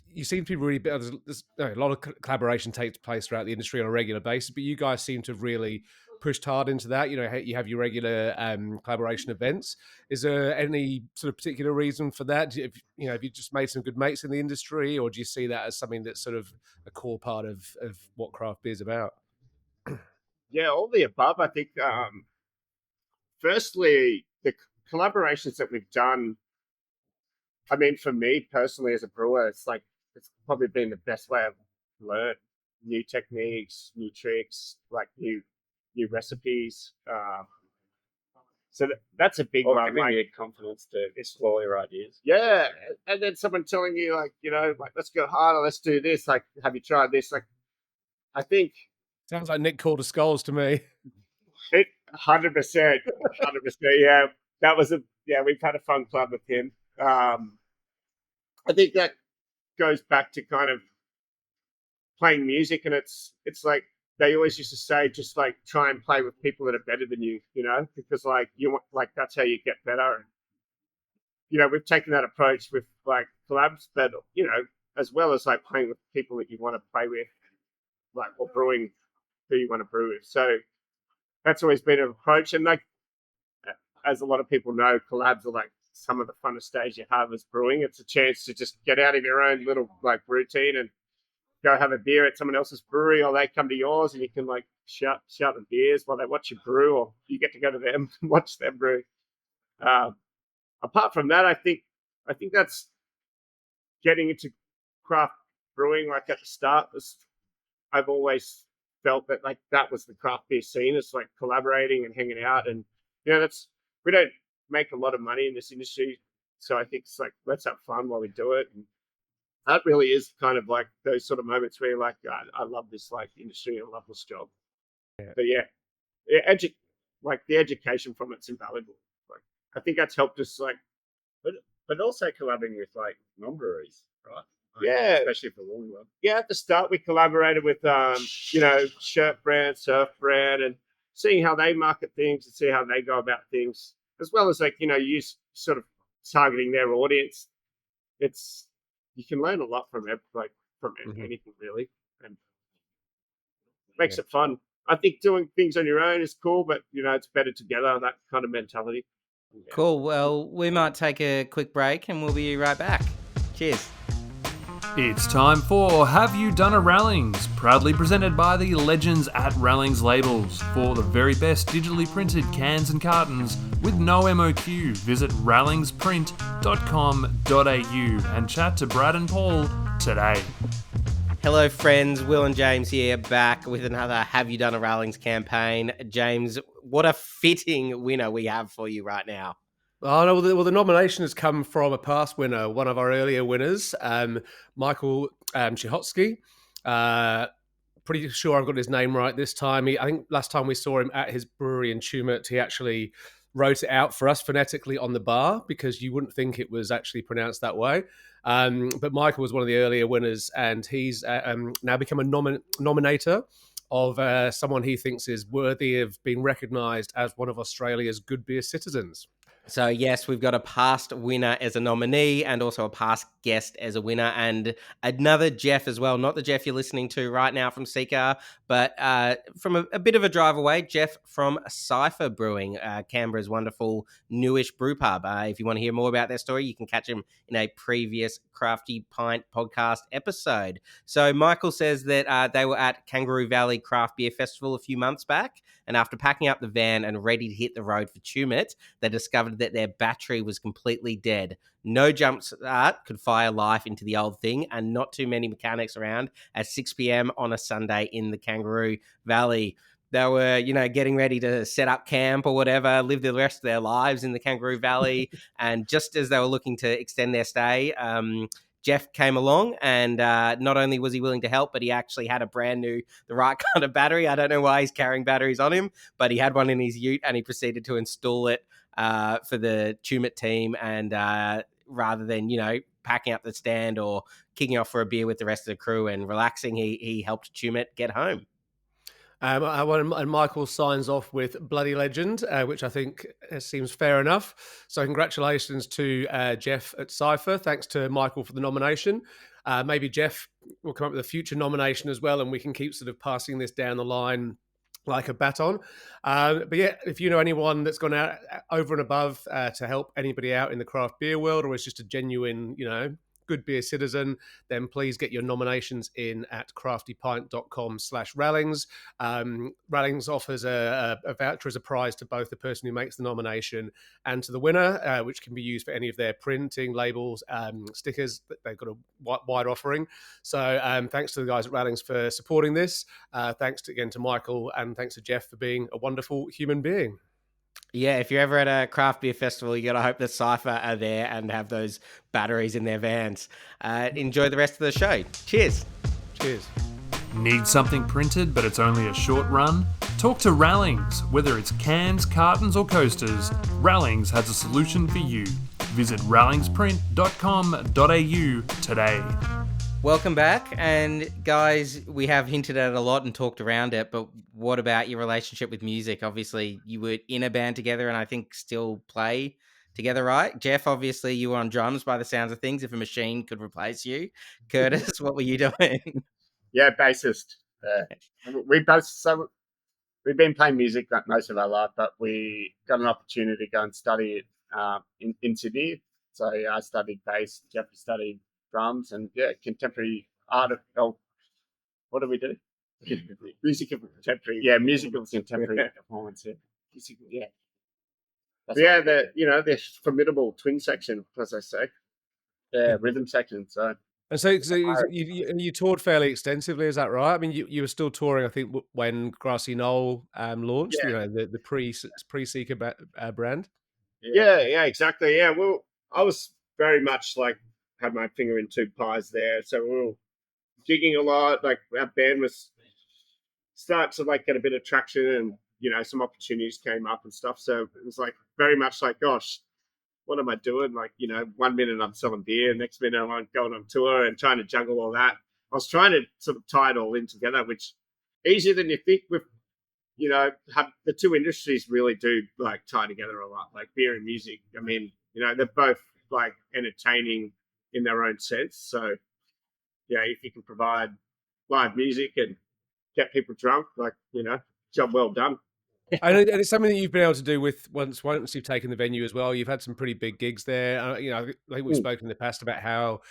you seem to be really, there's a lot of collaboration takes place throughout the industry on a regular basis, but you guys seem to have really pushed hard into that. You know, you have your regular collaboration events. Is there any sort of particular reason for that? Have you just made some good mates in the industry, or do you see that as something that's sort of a core part of what craft beer is about? Yeah, all the above. I think, firstly, the collaborations that we've done, I mean, for me personally as a brewer, it's probably been the best way I've learned new techniques, new tricks, like new recipes. So that's a big one. Giving you confidence to explore your ideas. Yeah, and then someone telling you, like, you know, like, let's go harder, let's do this. Like, have you tried this? Like, I think sounds like Nick Calder Skulls to me. 100%. Yeah, we've had a fun club with him. I think that goes back to kind of playing music, and it's like they always used to say, just like try and play with people that are better than you, you know, because like you want, like, that's how you get better. And, you know, we've taken that approach with like collabs, but, you know, as well as like playing with people that you want to play with, like, or brewing who you want to brew with. So that's always been an approach. And like, as a lot of people know, collabs are like some of the funnest days you have as brewing. It's a chance to just get out of your own little like routine and go have a beer at someone else's brewery, or they come to yours and you can like shout the beers while they watch you brew, or you get to go to them and watch them brew. Apart from that, I think that's getting into craft brewing. Like at the start, I've always felt that like that was the craft beer scene. It's like collaborating and hanging out, and you know, we don't make a lot of money in this industry, so I think it's like, let's have fun while we do it. And that really is kind of like those sort of moments where you're like, I love this like industry, I love this job. Yeah. But like the education from it's invaluable. Like, I think that's helped us, like, but also collaborating with like non-breweries, right? Yeah, especially for Wollongong. Yeah, at the start we collaborated with you know, Shirt Brand, Surf Brand, and seeing how they market things and see how they go about things, as well as like, you know, you sort of targeting their audience. You can learn a lot from anything really, and makes it fun. I think doing things on your own is cool, but you know, it's better together, that kind of mentality. Yeah. Cool. Well, we might take a quick break and we'll be right back. Cheers. It's time for Have You Done a Rallings, proudly presented by the legends at Rallings Labels. For the very best digitally printed cans and cartons with no MOQ, visit rallingsprint.com.au and chat to Brad and Paul today. Hello friends, Will and James here, back with another Have You Done a Rallings campaign. James, what a fitting winner we have for you right now. Oh, no, well, the nomination has come from a past winner, one of our earlier winners, Michael Chihotsky. Pretty sure I've got his name right this time. I think last time we saw him at his brewery in Tumut, he actually wrote it out for us phonetically on the bar because you wouldn't think it was actually pronounced that way. But Michael was one of the earlier winners, and he's now become a nominator of someone he thinks is worthy of being recognised as one of Australia's good beer citizens. So, yes, we've got a past winner as a nominee and also a past guest as a winner, and another Jeff as well. Not the Jeff you're listening to right now from Seeker, but from a bit of a drive away, Jeff from Cypher Brewing, Canberra's wonderful newish brew pub. If you want to hear more about their story, you can catch them in a previous Crafty Pint podcast episode. So Michael says that they were at Kangaroo Valley Craft Beer Festival a few months back, and after packing up the van and ready to hit the road for Tumut, they discovered that their battery was completely dead. No jump start could fire life into the old thing, and not too many mechanics around at 6 p.m. on a Sunday in the Kangaroo Valley. They were, getting ready to set up camp or whatever, live the rest of their lives in the Kangaroo Valley. And just as they were looking to extend their stay, Jeff came along, and not only was he willing to help, but he actually had the right kind of battery. I don't know why he's carrying batteries on him, but he had one in his ute, and he proceeded to install it for the Tumut team. And rather than, packing up the stand or kicking off for a beer with the rest of the crew and relaxing, he helped Tumut get home. And Michael signs off with Bloody Legend, which I think seems fair enough. So congratulations to Jeff at Cypher. Thanks to Michael for the nomination. Maybe Jeff will come up with a future nomination as well, and we can keep sort of passing this down the line like a baton. But yeah, if you know anyone that's gone out over and above to help anybody out in the craft beer world, or is just a genuine, good beer citizen, then please get your nominations in at craftypint.com/Rallings. Rallings offers a voucher as a prize to both the person who makes the nomination and to the winner, which can be used for any of their printing, labels, stickers. They've got a wide offering. So thanks to the guys at Rallings for supporting this. Thanks again to Michael, and thanks to Jeff for being a wonderful human being. Yeah, if you're ever at a craft beer festival, you got to hope that Cypher are there and have those batteries in their vans. Enjoy the rest of the show. Cheers. Cheers. Need something printed but it's only a short run? Talk to Rallings. Whether it's cans, cartons or coasters, Rallings has a solution for you. Visit rallingsprint.com.au today. Welcome back. And guys, we have hinted at it a lot and talked around it, but what about your relationship with music? Obviously, you were in a band together and I think still play together, right? Jeff, obviously you were on drums by the sounds of things, if a machine could replace you. Curtis, what were you doing? Yeah, bassist. We've been playing music most of our life, but we got an opportunity to go and study it in Sydney. So I studied bass, Jeff studied drums, and contemporary art. What do we do? Musical contemporary. Yeah, musical contemporary performance. Yeah. The formidable twin section, as I say. Yeah, rhythm section. So. And so you toured fairly extensively, is that right? I mean, you were still touring, I think, when Grassy Knoll launched, the pre-Seeker brand. Yeah, exactly. Yeah, well, I was very much had my finger in two pies there. So we were gigging a lot. Like our band was start to get a bit of traction, and some opportunities came up and stuff. So it was very much gosh, what am I doing? 1 minute I'm selling beer, next minute I'm going on tour and trying to juggle all that. I was trying to sort of tie it all in together, which easier than you think. With have the two industries really do tie together a lot, like beer and music. I mean, they're both entertaining in their own sense. So if you can provide live music and get people drunk, job well done. And it's something that you've been able to do with once you've taken the venue as well. You've had some pretty big gigs there. I think we've spoken in the past about how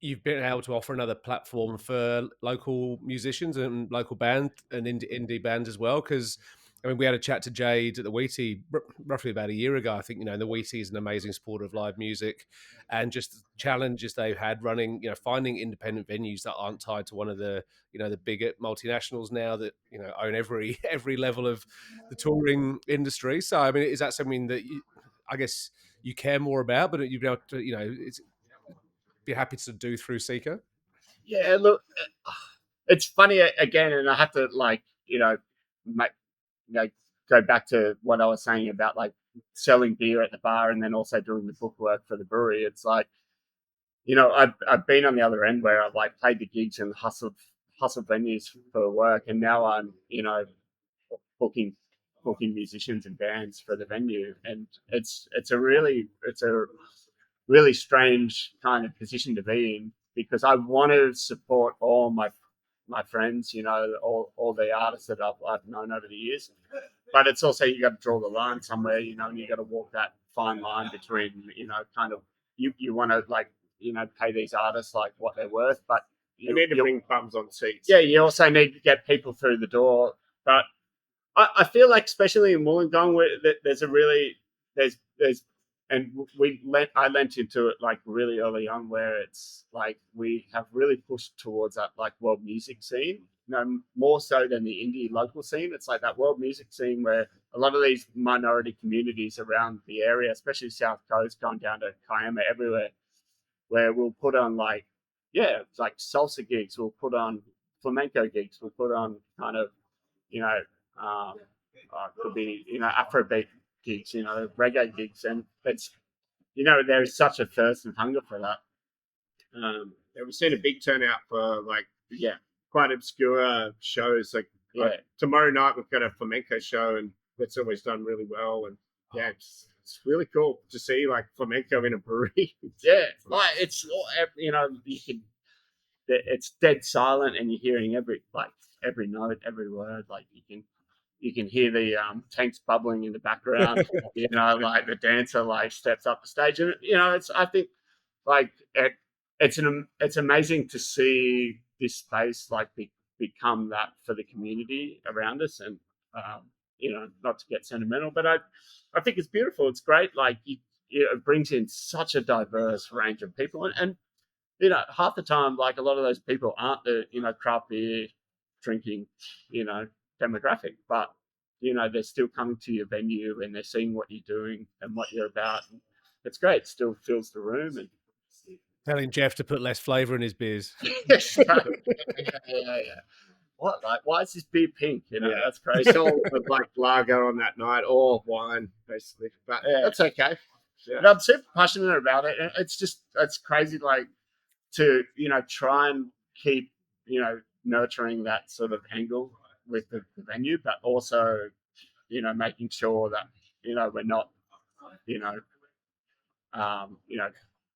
you've been able to offer another platform for local musicians and local bands and indie bands as well. Because I mean, we had a chat to Jade at the Wheatie roughly about a year ago. I think, the Wheatie is an amazing supporter of live music, and just the challenges they've had running, finding independent venues that aren't tied to one of the, the bigger multinationals now that, own every level of the touring industry. So, I mean, is that something that I guess you care more about, but you'd be able to, be happy to do through Seeker? Yeah, look, it's funny again, and I have to go back to what I was saying about like selling beer at the bar and then also doing the bookwork for the brewery. It's like, I've been on the other end where I've like played the gigs and hustled venues for work, and now I'm booking musicians and bands for the venue, and it's a really strange kind of position to be in, because I want to support all my friends, all the artists that I've known over the years. But it's also, you got to draw the line somewhere, and you got to walk that fine line between, kind of, you want to like, pay these artists like what they're worth, but you need to bring bums on seats. Yeah, you also need to get people through the door. But I feel like, especially in Wollongong, there's I lent into it like really early on, where it's like we have really pushed towards that like world music scene, more so than the indie local scene. It's like that world music scene where a lot of these minority communities around the area, especially South Coast, going down to Kiama, everywhere, where we'll put on like salsa gigs, we'll put on flamenco gigs, we'll put on kind of, could be, Afrobeat gigs, reggae gigs, and it's, there is such a thirst and hunger for that. We've seen a big turnout for quite obscure shows. Like tomorrow night we've got a flamenco show, and that's always done really well. And it's really cool to see like flamenco in a brewery. Like it's it's dead silent, and you're hearing every note, every word. Like you can hear the tanks bubbling in the background. Like the dancer like steps up the stage, and I think like it's amazing to see this space like become that for the community around us. And not to get sentimental, but I think it's beautiful. It's great. Like it brings in such a diverse range of people, and half the time, like a lot of those people aren't the craft beer drinking demographic, but they're still coming to your venue and they're seeing what you're doing and what you're about. And it's great. It still fills the room. And telling Jeff to put less flavour in his beers. Yeah. What? Like, why is this beer pink? That's crazy. It's all like lager on that night, or wine, basically. But that's okay. Yeah. And I'm super passionate about it. And it's crazy, like to try and keep nurturing that sort of angle with the venue, but also making sure that we're not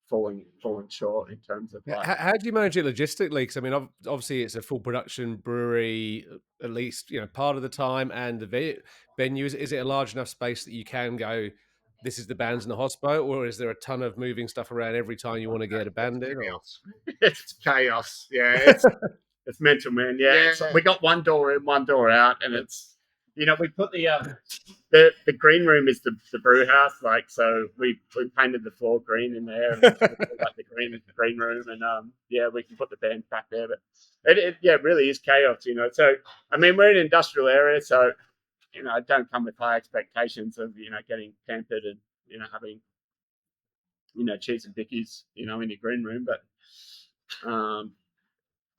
falling short in terms of like. How do you manage it logistically? Because I mean, obviously it's a full production brewery, at least part of the time, and the venue is it a large enough space that you can go, this is the bands in the hospo, or is there a ton of moving stuff around every time you want to get a band in? It's chaos. Yeah, it's mental, man. Yeah. We got one door in, one door out, and it's we put the green room is the brew house, like, so we painted the floor green in there, and like the green room, and we can put the band back there. But it really is chaos, So I mean, we're in an industrial area, so don't come with high expectations of getting pampered and having cheese and bickies in your green room, but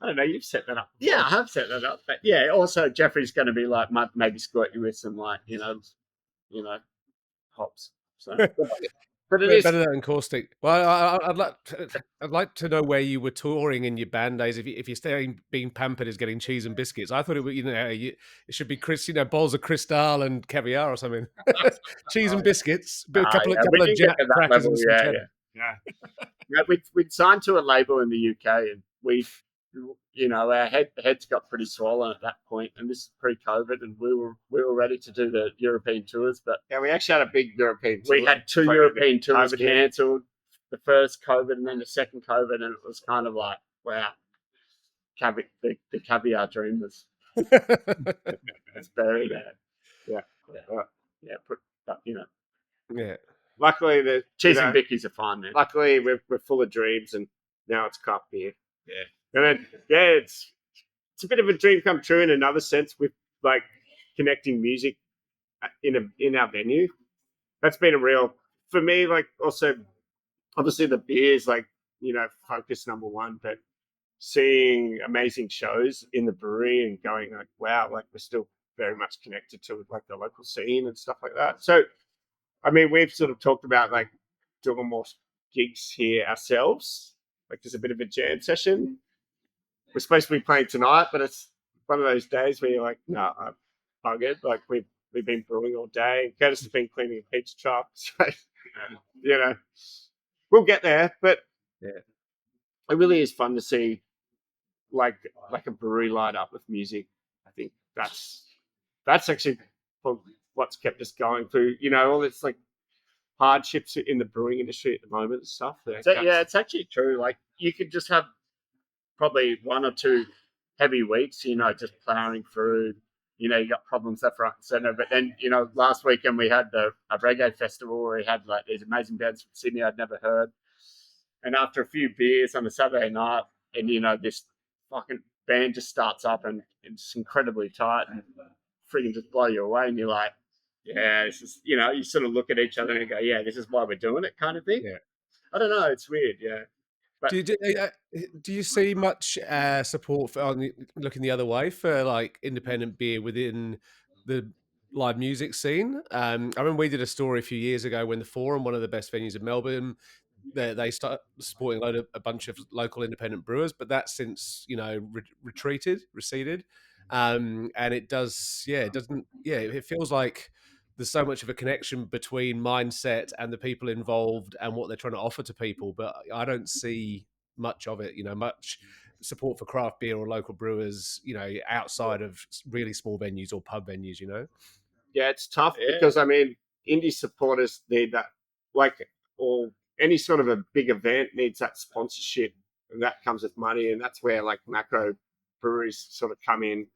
I don't know, you've set that up before. Yeah, I have set that up. But yeah, also Jeffrey's going to be like, maybe squirt you with some like, hops. So, but it is better than caustic. Well, I'd like to know where you were touring in your band days. If you're staying being pampered is getting cheese and biscuits, I thought it would, it should be bowls of Cristal and caviar or something. Cheese and biscuits, a couple of crackers and some cheddar. Yeah. We'd signed to a label in the UK, and our heads got pretty swollen at that point, and this is pre-COVID, and we were ready to do the European tours, but we actually had a big European tour. We had two European tours cancelled, the first COVID and then the second COVID, and it was kind of like, wow, the caviar dream was it's very bad. Yeah. But, Yeah. Luckily, cheese and bickies are fine, man. Luckily, we're full of dreams, and now it's craft beer. Yeah. And then, it's a bit of a dream come true in another sense with like connecting music in our venue. That's been a real for me. Like also, obviously the beer is like focus number one, but seeing amazing shows in the brewery and going like, wow, like we're still very much connected to like the local scene and stuff like that. So, I mean, we've sort of talked about like doing more gigs here ourselves. Like there's a bit of a jam session. We're supposed to be playing tonight, but it's one of those days where you're like, no, I'm buggered. Like we've been brewing all day. Curtis has been cleaning a pizza truck. So, we'll get there. But it really is fun to see like a brewery light up with music. I think that's actually what's kept us going through, all this like hardships in the brewing industry at the moment and stuff. It's actually true. Like you could just have probably 1 or 2 heavy weeks, just plowing through. You got problems left, right, and center. But then, last weekend we had a reggae festival where we had like these amazing bands from Sydney I'd never heard. And after a few beers on a Saturday night, and this fucking band just starts up and it's incredibly tight and freaking just blow you away. And you're like, yeah, this is, you sort of look at each other and go, yeah, this is why we're doing it, kind of thing. Yeah. I don't know. It's weird. Yeah. But do you see much support for looking the other way for like independent beer within the live music scene? I remember we did a story a few years ago when the Forum, one of the best venues in Melbourne, they started supporting a bunch of local independent brewers, but that's since receded, and it feels like there's so much of a connection between mindset and the people involved and what they're trying to offer to people, but I don't see much of it, much support for craft beer or local brewers, outside of really small venues or pub venues, Yeah, it's tough because, I mean, indie supporters need that, or any sort of a big event needs that sponsorship, and that comes with money, and that's where, like, macro breweries sort of come in,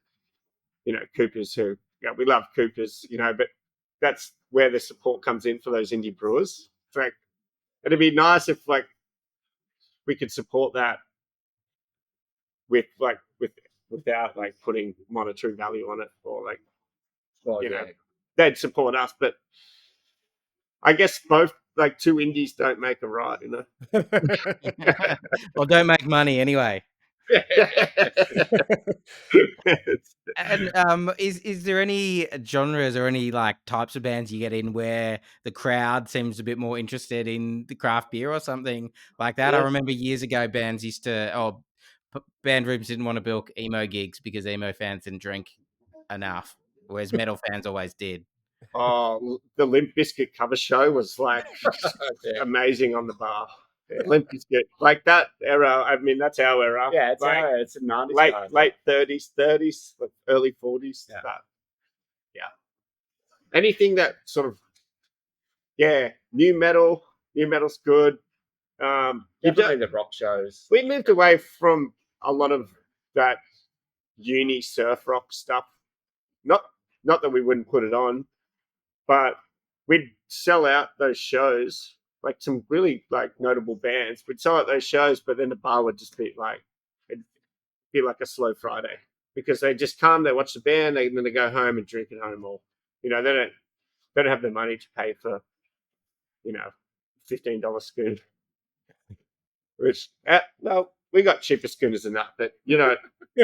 Coopers we love Coopers, but that's where the support comes in for those indie brewers. It's like, it'd be nice if like we could support that without like putting monetary value on it, or like they'd support us. But I guess both like two indies don't make a right, Well, don't make money anyway. And is there any genres or any like types of bands you get in where the crowd seems a bit more interested in the craft beer or something like that? I remember years ago bands used to band rooms didn't want to book emo gigs because emo fans didn't drink enough, whereas metal fans always did. Oh, the Limp Bizkit cover show was like amazing on the bar. Yeah. Limp Bizkit, like that era. I mean, that's our era. Yeah, it's like, our era. It's the 90s. Late 30s, like early 40s. Yeah. Anything that sort of, new metal. New metal's good. Definitely the rock shows. We moved away from a lot of that uni surf rock stuff. Not that we wouldn't put it on, but we'd sell out those shows. Like some really like notable bands, we'd sell out those shows, but then the bar would just be like, it'd be like a slow Friday because they just come, they watch the band, and then they go home and drink at home, or they don't have the money to pay for $15 schooner. Which well, we got cheaper schooners than that, but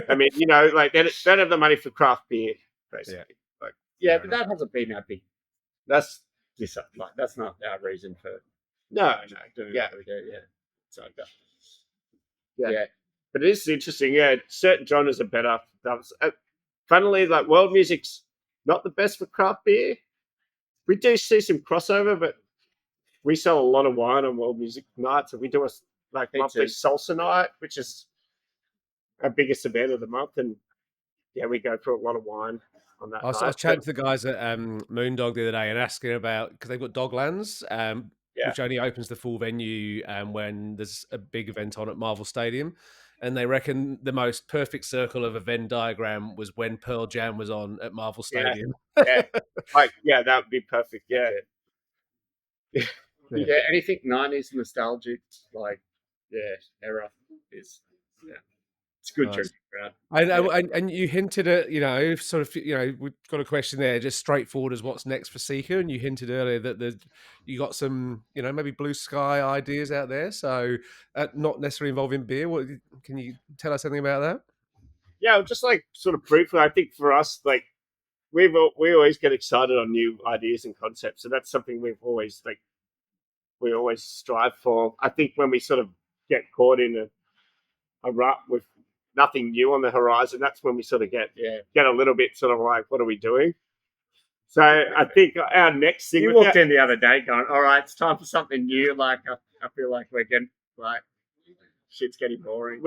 I mean, like they don't have the money for craft beer, basically. But that hasn't been our big. That's not our reason for. No. Yeah. So yeah. But it is interesting. Yeah, certain genres are better. Funnily, like world music's not the best for craft beer. We do see some crossover, but we sell a lot of wine on world music nights, and we do a monthly salsa night, which is our biggest event of the month, and we go for a lot of wine on that. I was chatting to the guys at Moondog the other day and asking about, because they've got Doglands, which only opens the full venue when there's a big event on at Marvel Stadium. and they reckon the most perfect circle of a Venn diagram was when Pearl Jam was on at Marvel Stadium. Yeah, that would be perfect. Yeah. Yeah, anything 90s nostalgic, like, era is, it's a good Nice. tribute crowd. And you hinted at, sort of, we've got a question there, just straightforward as what's next for Seeker. And you hinted earlier that you got some, maybe blue sky ideas out there. So not necessarily involving beer. Can you tell us something about that? Yeah, just like sort of briefly, I think for us, like we always get excited on new ideas and concepts. So that's something we always strive for. I think when we sort of get caught in a rut with nothing new on the horizon, that's when we sort of get a little bit sort of like, what are we doing? So I think our next thing. You walked in the other day going, all right, it's time for something new. Like, I feel like we're getting, like, shit's getting boring.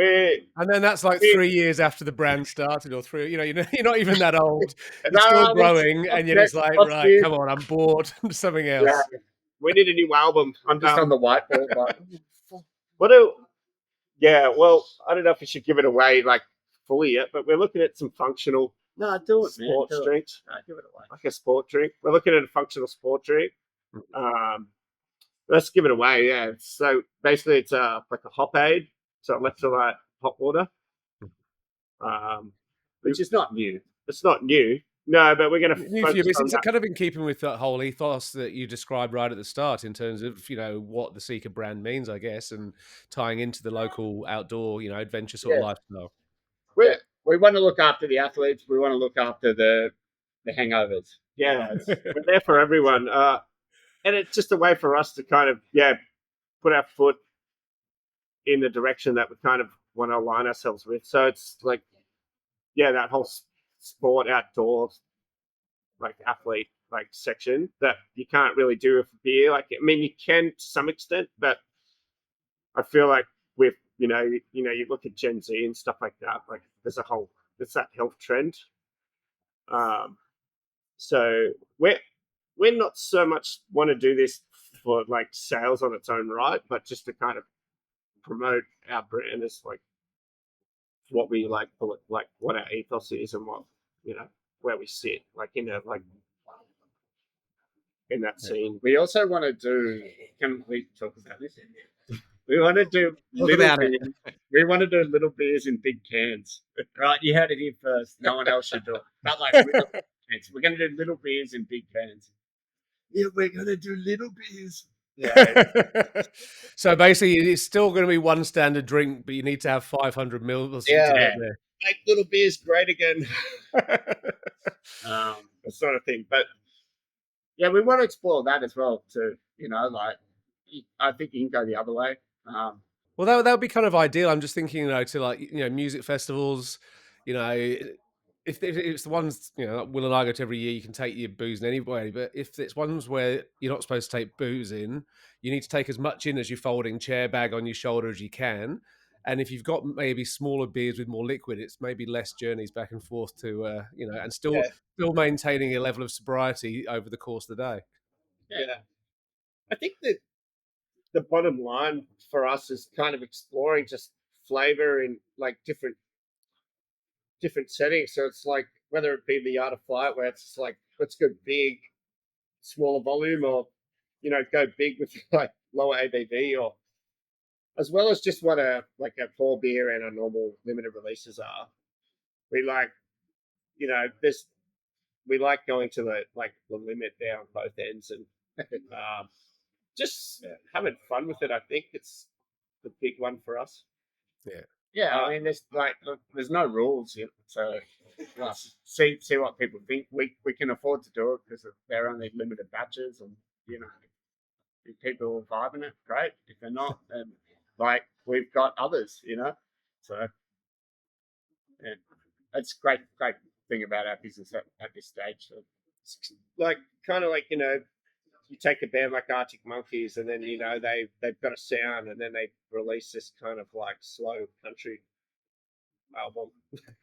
And then that's like 3 years after the brand started, or you're not even that old. You're still growing, and you're just like, right, come on, I'm bored. Something else. Yeah. We need a new album. I'm just on the whiteboard. Well, I don't know if we should give it away like fully yet, but we're looking at some functional sports drinks. Give it away. Like a sport drink. We're looking at a functional sport drink. Let's give it away, yeah. So basically it's like a hop aid, so electrolyte hot water. Which is not new. It's not new. No, but we're going to it's kind of in keeping with that whole ethos that you described right at the start in terms of, what the Seeker brand means, I guess, and tying into the local outdoor, adventure sort of lifestyle. We want to look after the athletes. We want to look after the hangovers. Yeah, we're there for everyone. And it's just a way for us to kind of, put our foot in the direction that we kind of want to align ourselves with. So it's like, that whole sport outdoors, like athlete, like section that you can't really do with beer. Like, I mean, you can to some extent, but I feel like with, you look at Gen Z and stuff like that, like there's that health trend. So we're not so much want to do this for like sales on its own right, but just to kind of promote our brand as like what we like what our ethos is and what, where we sit, like in that scene. We also want to do. Can we talk about this? We want to do We want to do little beers in big cans. Right, you heard it here first. No one else should do it. But like, we're going to do little beers in big cans. Yeah, we're going to do little beers. Yeah. So basically, it's still going to be one standard drink, but you need to have 500 ml. There. Make little beers great again. That sort of thing. But yeah, we want to explore that as well too. Like, I think you can go the other way. Well, that would be kind of ideal. I'm just thinking, to like, music festivals, if it's the ones, Will and I go to every year, you can take your booze in anyway. But if it's ones where you're not supposed to take booze in, you need to take as much in as your folding chair bag on your shoulder as you can. And if you've got maybe smaller beers with more liquid, it's maybe less journeys back and forth to, and still maintaining a level of sobriety over the course of the day. Yeah. I think that the bottom line for us is kind of exploring just flavor in like different settings. So it's like, whether it be the Art of Flight, where it's just like, let's go big, smaller volume, or, go big with like lower ABV, or as well as just what a core beer and our normal limited releases are. We like, we like going to the limit there on both ends, and just having fun with it. I think it's the big one for us. Yeah, I mean, there's no rules, so see what people think. We can afford to do it because they're only limited batches, and if people are vibing it, great. If they're not, then we've got others, So yeah, that's great thing about our business at this stage. So, you take a band like Arctic Monkeys, and then they've got a sound, and then they release this kind of like slow country album.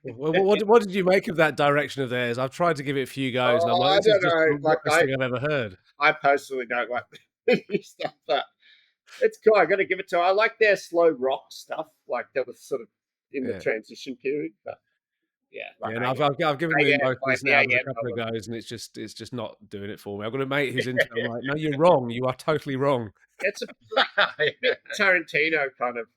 What did you make of that direction of theirs? I've tried to give it a few goes, and I'm like, this is just the worst thing I've ever heard. I personally don't like stuff, but it's cool. I got to give it to. I like their slow rock stuff. Like, that was sort of in the transition period. But and I've given them both this now a couple of goes, and it's just not doing it for me. I've got a mate who's into it. I'm like, no, you're wrong. You are totally wrong. It's a bit Tarantino kind of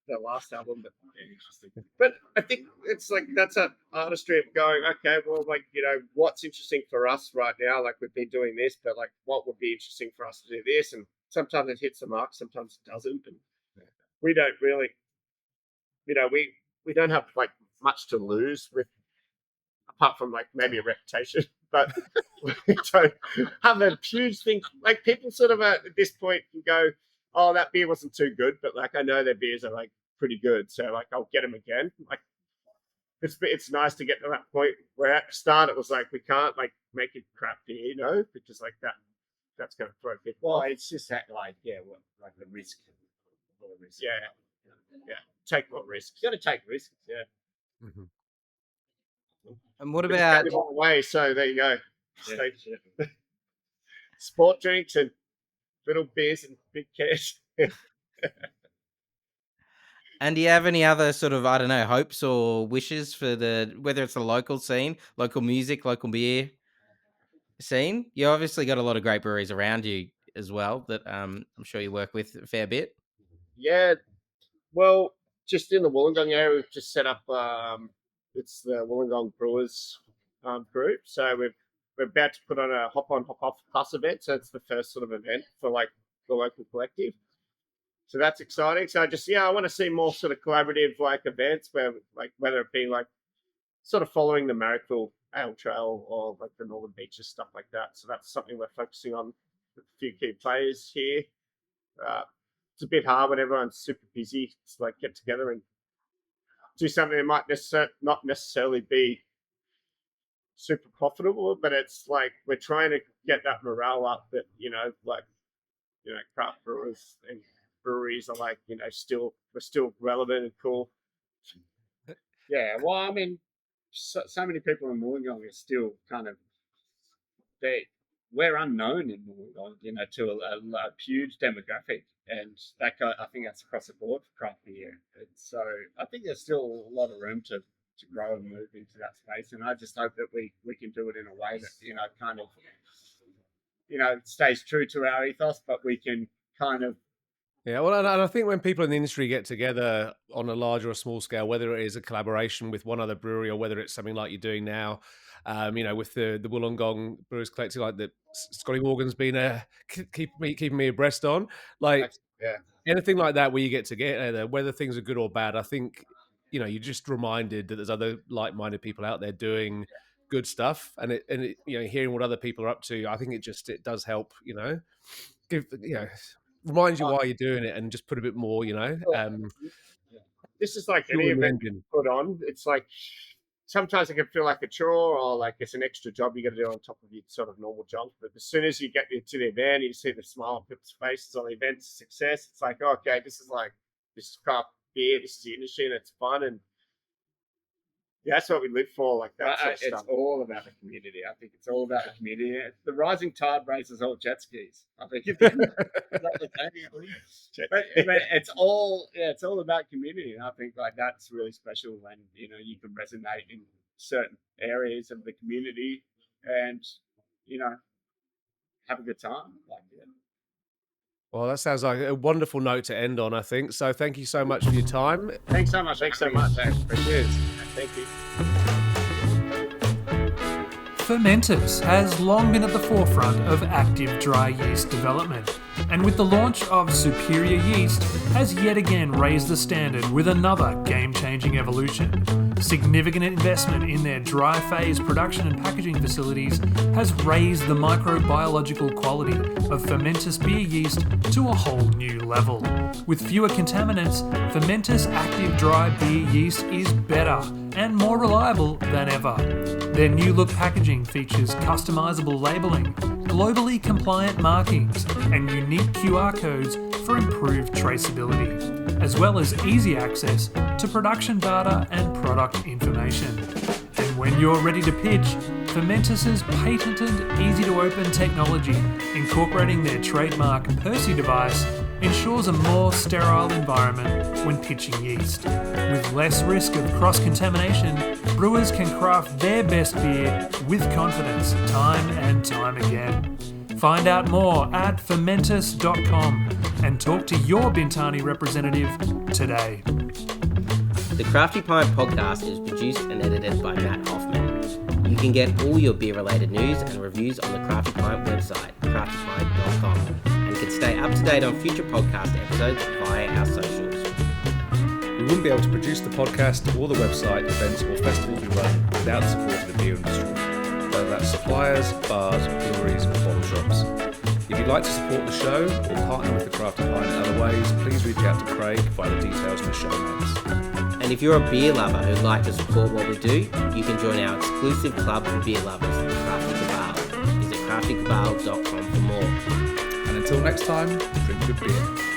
the last album, but interesting. But I think it's like that's an artistry of going, okay, well, like, you know, what's interesting for us right now? Like, we've been doing this, but like, what would be interesting for us to do this? And sometimes it hits the mark, sometimes it doesn't. And we don't really, you know, we don't have like much to lose with, apart from like maybe a reputation, but we don't have a huge thing. Like, people sort of at this point can go, oh, that beer wasn't too good, but like, I know their beers are like pretty good, so like, I'll get them again. Like, it's nice to get to that point where at the start it was like, we can't like make it crap beer, you know, because like that's going to throw a bit. Well, it's just that like the risk. Yeah. Take what risks. You got to take risks. Yeah. Mm-hmm. And what about way? So there you go. Sport drinks and little beers and big cash. And do you have any other sort of, I don't know, hopes or wishes for whether it's the local scene, local music, local beer scene? You obviously got a lot of great breweries around you as well that I'm sure you work with a fair bit. Yeah, well, just in the Wollongong area, we've just set up. It's the Wollongong Brewers group. So we're about to put on a Hop On Hop Off Plus event. So it's the first sort of event for like the local collective. So that's exciting. So I want to see more sort of collaborative like events where like whether it be like sort of following the Marrickville Ale Trail or like the Northern Beaches, stuff like that. So that's something we're focusing on with a few key players here. It's a bit hard when everyone's super busy to like get together and do something that might not necessarily be super profitable, but it's like we're trying to get that morale up that, you know, like, you know, craft brewers and breweries are like, you know, we're still relevant and cool. Yeah, well, I mean, so many people in Wollongong are still kind of we're unknown in Wollongong, you know, to a huge demographic. And I think that's across the board for craft beer. And so I think there's still a lot of room to grow and move into that space. And I just hope that we can do it in a way that, you know, kind of, you know, stays true to our ethos, but we can kind of. Yeah, well, and I think when people in the industry get together on a large or a small scale, whether it is a collaboration with one other brewery or whether it's something like you're doing now, you know, with the Wollongong Brewers Collective, like that Scotty Morgan's been keeping me abreast on, like anything like that where you get together, whether things are good or bad. I think, you know, you're just reminded that there's other like-minded people out there doing good stuff, and it you know, hearing what other people are up to, I think it does help, you know, remind you why you're doing it and just put a bit more, you know. This is like any event you put on. It's like sometimes it can feel like a chore or like it's an extra job you got to do on top of your sort of normal jobs. But as soon as you get into the event, you see the smile on people's faces on the event's success. It's like, okay, this is craft beer, this is the industry, and it's fun, and that's what we live for. Like that sort of it's stuff. all about the community. I think it's all about the community. The rising tide raises all jet skis. I think it's all about community, and I think like that's really special when, you know, you can resonate in certain areas of the community and, you know, have a good time. Like, yeah. Well, that sounds like a wonderful note to end on, I think. So thank you so much for your time. Thanks so much. Cheers. Thank you. Fermentis has long been at the forefront of active dry yeast development, and with the launch of Superior Yeast, has yet again raised the standard with another game-changing evolution. Significant investment in their dry phase production and packaging facilities has raised the microbiological quality of Fermentis beer yeast to a whole new level. With fewer contaminants, Fermentis active dry beer yeast is better and more reliable than ever. Their new look packaging features customizable labeling, globally compliant markings, and unique QR codes for improved traceability, as well as easy access to production data and product information. And when you're ready to pitch, Fermentis' patented easy-to-open technology, incorporating their trademark Percy device, ensures a more sterile environment when pitching yeast. With less risk of cross-contamination, brewers can craft their best beer with confidence time and time again. Find out more at fermentus.com and talk to your Bintani representative today. The Crafty Pint podcast is produced and edited by Matt Hoffman. You can get all your beer-related news and reviews on the Crafty Pint website, craftypint.com, and can stay up to date on future podcast episodes via our socials. We wouldn't be able to produce the podcast or the website, events or festivals we run without the support of the beer industry, whether that's suppliers, bars, breweries or bottle shops. If you'd like to support the show or partner with the Crafty Pint in other ways, please reach out to Craig via the details in the show notes. And if you're a beer lover who'd like to support what we do, you can join our exclusive club for beer lovers, Crafty Cabal. Visit craftykabal.com for more. And until next time, drink good beer.